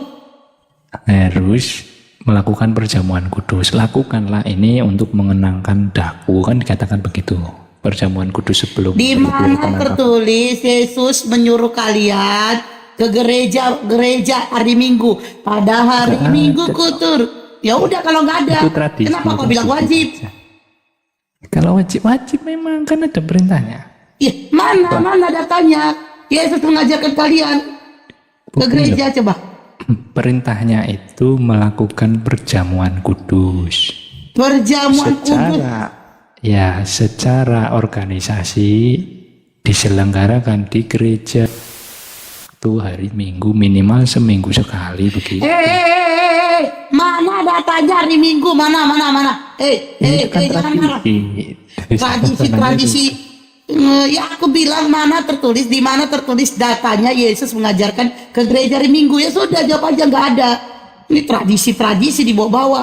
harus melakukan perjamuan kudus. Lakukanlah ini untuk mengenangkan daku, kan dikatakan begitu. Perjamuan kudus sebelum Di mana tertulis Yesus menyuruh kalian ke gereja hari Minggu pada hari Minggu Kutur? Ya udah, kalau nggak ada, Itu tradisi. kenapa kau bilang wajib? Kalau wajib memang kan ada perintahnya. Ih, mana datanya? Yesus mengajarkan kalian ke gereja, coba. Perintahnya itu melakukan perjamuan kudus. Perjamuan kudus. Secara organisasi diselenggarakan di gereja itu hari Minggu, minimal seminggu sekali begitu. Mana datanya hari Minggu? Mana? Itu kan Jangan marah. tradisi. Ya aku bilang di mana tertulis datanya Yesus mengajarkan ke gereja hari Minggu. Ya sudah, jawab aja, nggak ada. Ini tradisi dibawa-bawa.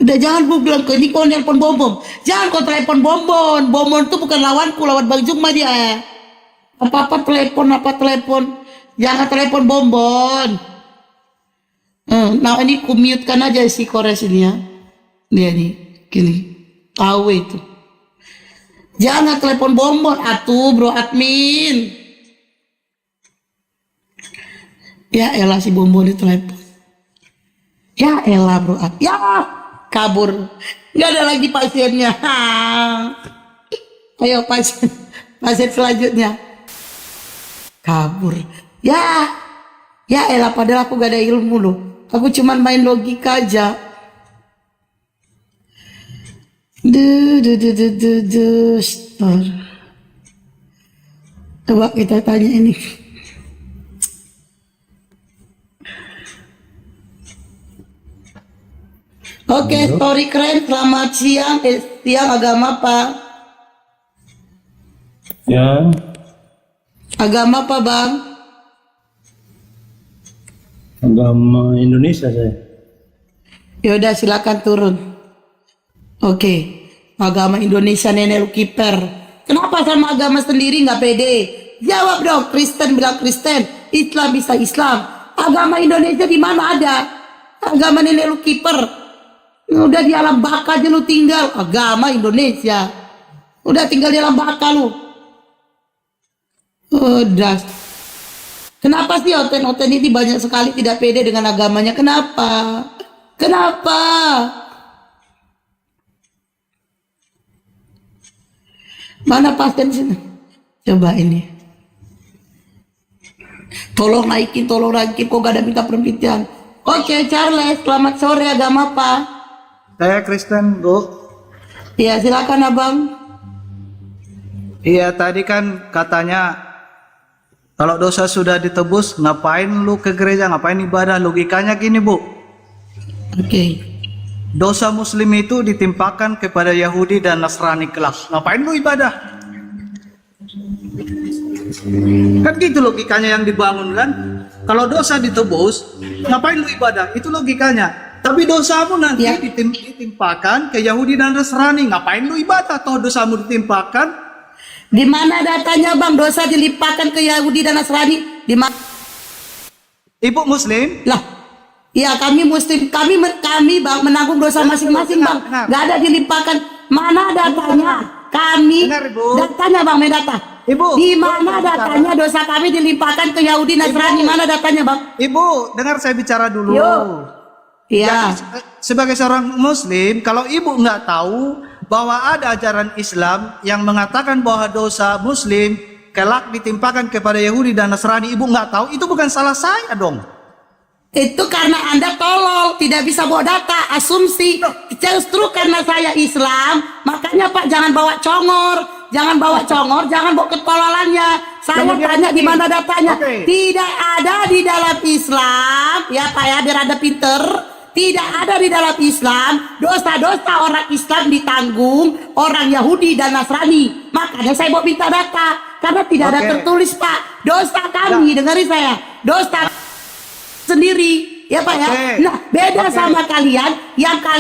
Udah, jangan bu bilang ke ini kau nelpon Bombom. Jangan kau telepon Bombom. Bombom itu bukan lawanku, lawan Bang Juma dia. Apa telepon. Jangan telepon Bombom. Nah ini ku mute kan aja si Kores ini ya. Dia nih, gini. Tahu itu. Jangan telepon Bombom atuh Bro Admin. Ya elah si Bombom itu telepon. Ya elah Bro Admin. Ya kabur. Nggak ada lagi pasiennya. Ayo pasien selanjutnya. Kabur. Ya elah, padahal aku gak ada ilmu loh. Aku cuman main logika aja. Coba kita tanya ini. Oke, story keren. Selamat siang. Siang agama apa? Ya, Agama apa Bang? agama Indonesia saya. Yaudah silakan turun. Oke, agama Indonesia nenek lu kiper. Kenapa sama agama sendiri nggak pede? Jawab dong. Kristen bilang Kristen, Islam bisa Islam. Agama Indonesia di mana ada? Agama nenek lu kiper. Udah di alam baka aja lu tinggal. Agama Indonesia. Udah tinggal di alam baka lu. Udah. Kenapa sih oten ini banyak sekali tidak pede dengan agamanya? Kenapa? Mana pasien sini? Coba ini. Tolong naikin, kok gak ada minta perpintian. Oke, Charles, selamat sore, agama apa? Saya Kristen, Bu. Iya, silakan Abang. Iya, tadi kan katanya kalau dosa sudah ditebus, ngapain lu ke gereja, ngapain ibadah? Logikanya gini, Bu. Oke. Dosa muslim itu ditimpakan kepada Yahudi dan Nasrani kelak. Ngapain lu ibadah? Kan gitu logikanya yang dibangun kan? Kalau dosa ditebus, ngapain lu ibadah? Itu logikanya. Tapi dosamu nanti Ya. ditimpakan ke Yahudi dan Nasrani. Ngapain lu ibadah? Toh dosamu ditimpakan. Di mana datanya Bang dosa dilimpahkan ke Yahudi dan Nasrani? Di mana? Ibu muslim? Lah, ya kami Muslim, kami Bang menanggung dosa masing-masing Bang. Benar. Gak ada dilimpahkan. Mana datanya? Kami Benar, Ibu. datanya Bang, data. Ibu, Di mana datanya dosa kami dilimpahkan ke Yahudi Nasrani? Mana datanya, Bang? Ibu, dengar saya bicara dulu. Yo. Iya. Jadi, sebagai seorang Muslim, kalau ibu nggak tahu bahwa ada ajaran Islam yang mengatakan bahwa dosa Muslim kelak ditimpakan kepada Yahudi dan Nasrani, ibu nggak tahu, itu bukan salah saya dong. Itu karena Anda tolol, tidak bisa bawa data, asumsi. Justru karena saya Islam, makanya Pak jangan bawa congor. Jangan bawa congor, jangan bawa ketololannya. Saya Kemudian tanya di ini. mana datanya. Oke. Tidak ada di dalam Islam, ya Pak ya, biar Anda pinter. Tidak ada di dalam Islam dosa-dosa orang Islam ditanggung orang Yahudi dan Nasrani. Makanya saya mau minta data karena tidak ada Oke. tertulis Pak. Dosa kami, dengerin saya. Dosa sendiri, ya Pak ya. Oke. Nah, beda Oke. sama kalian yang kalian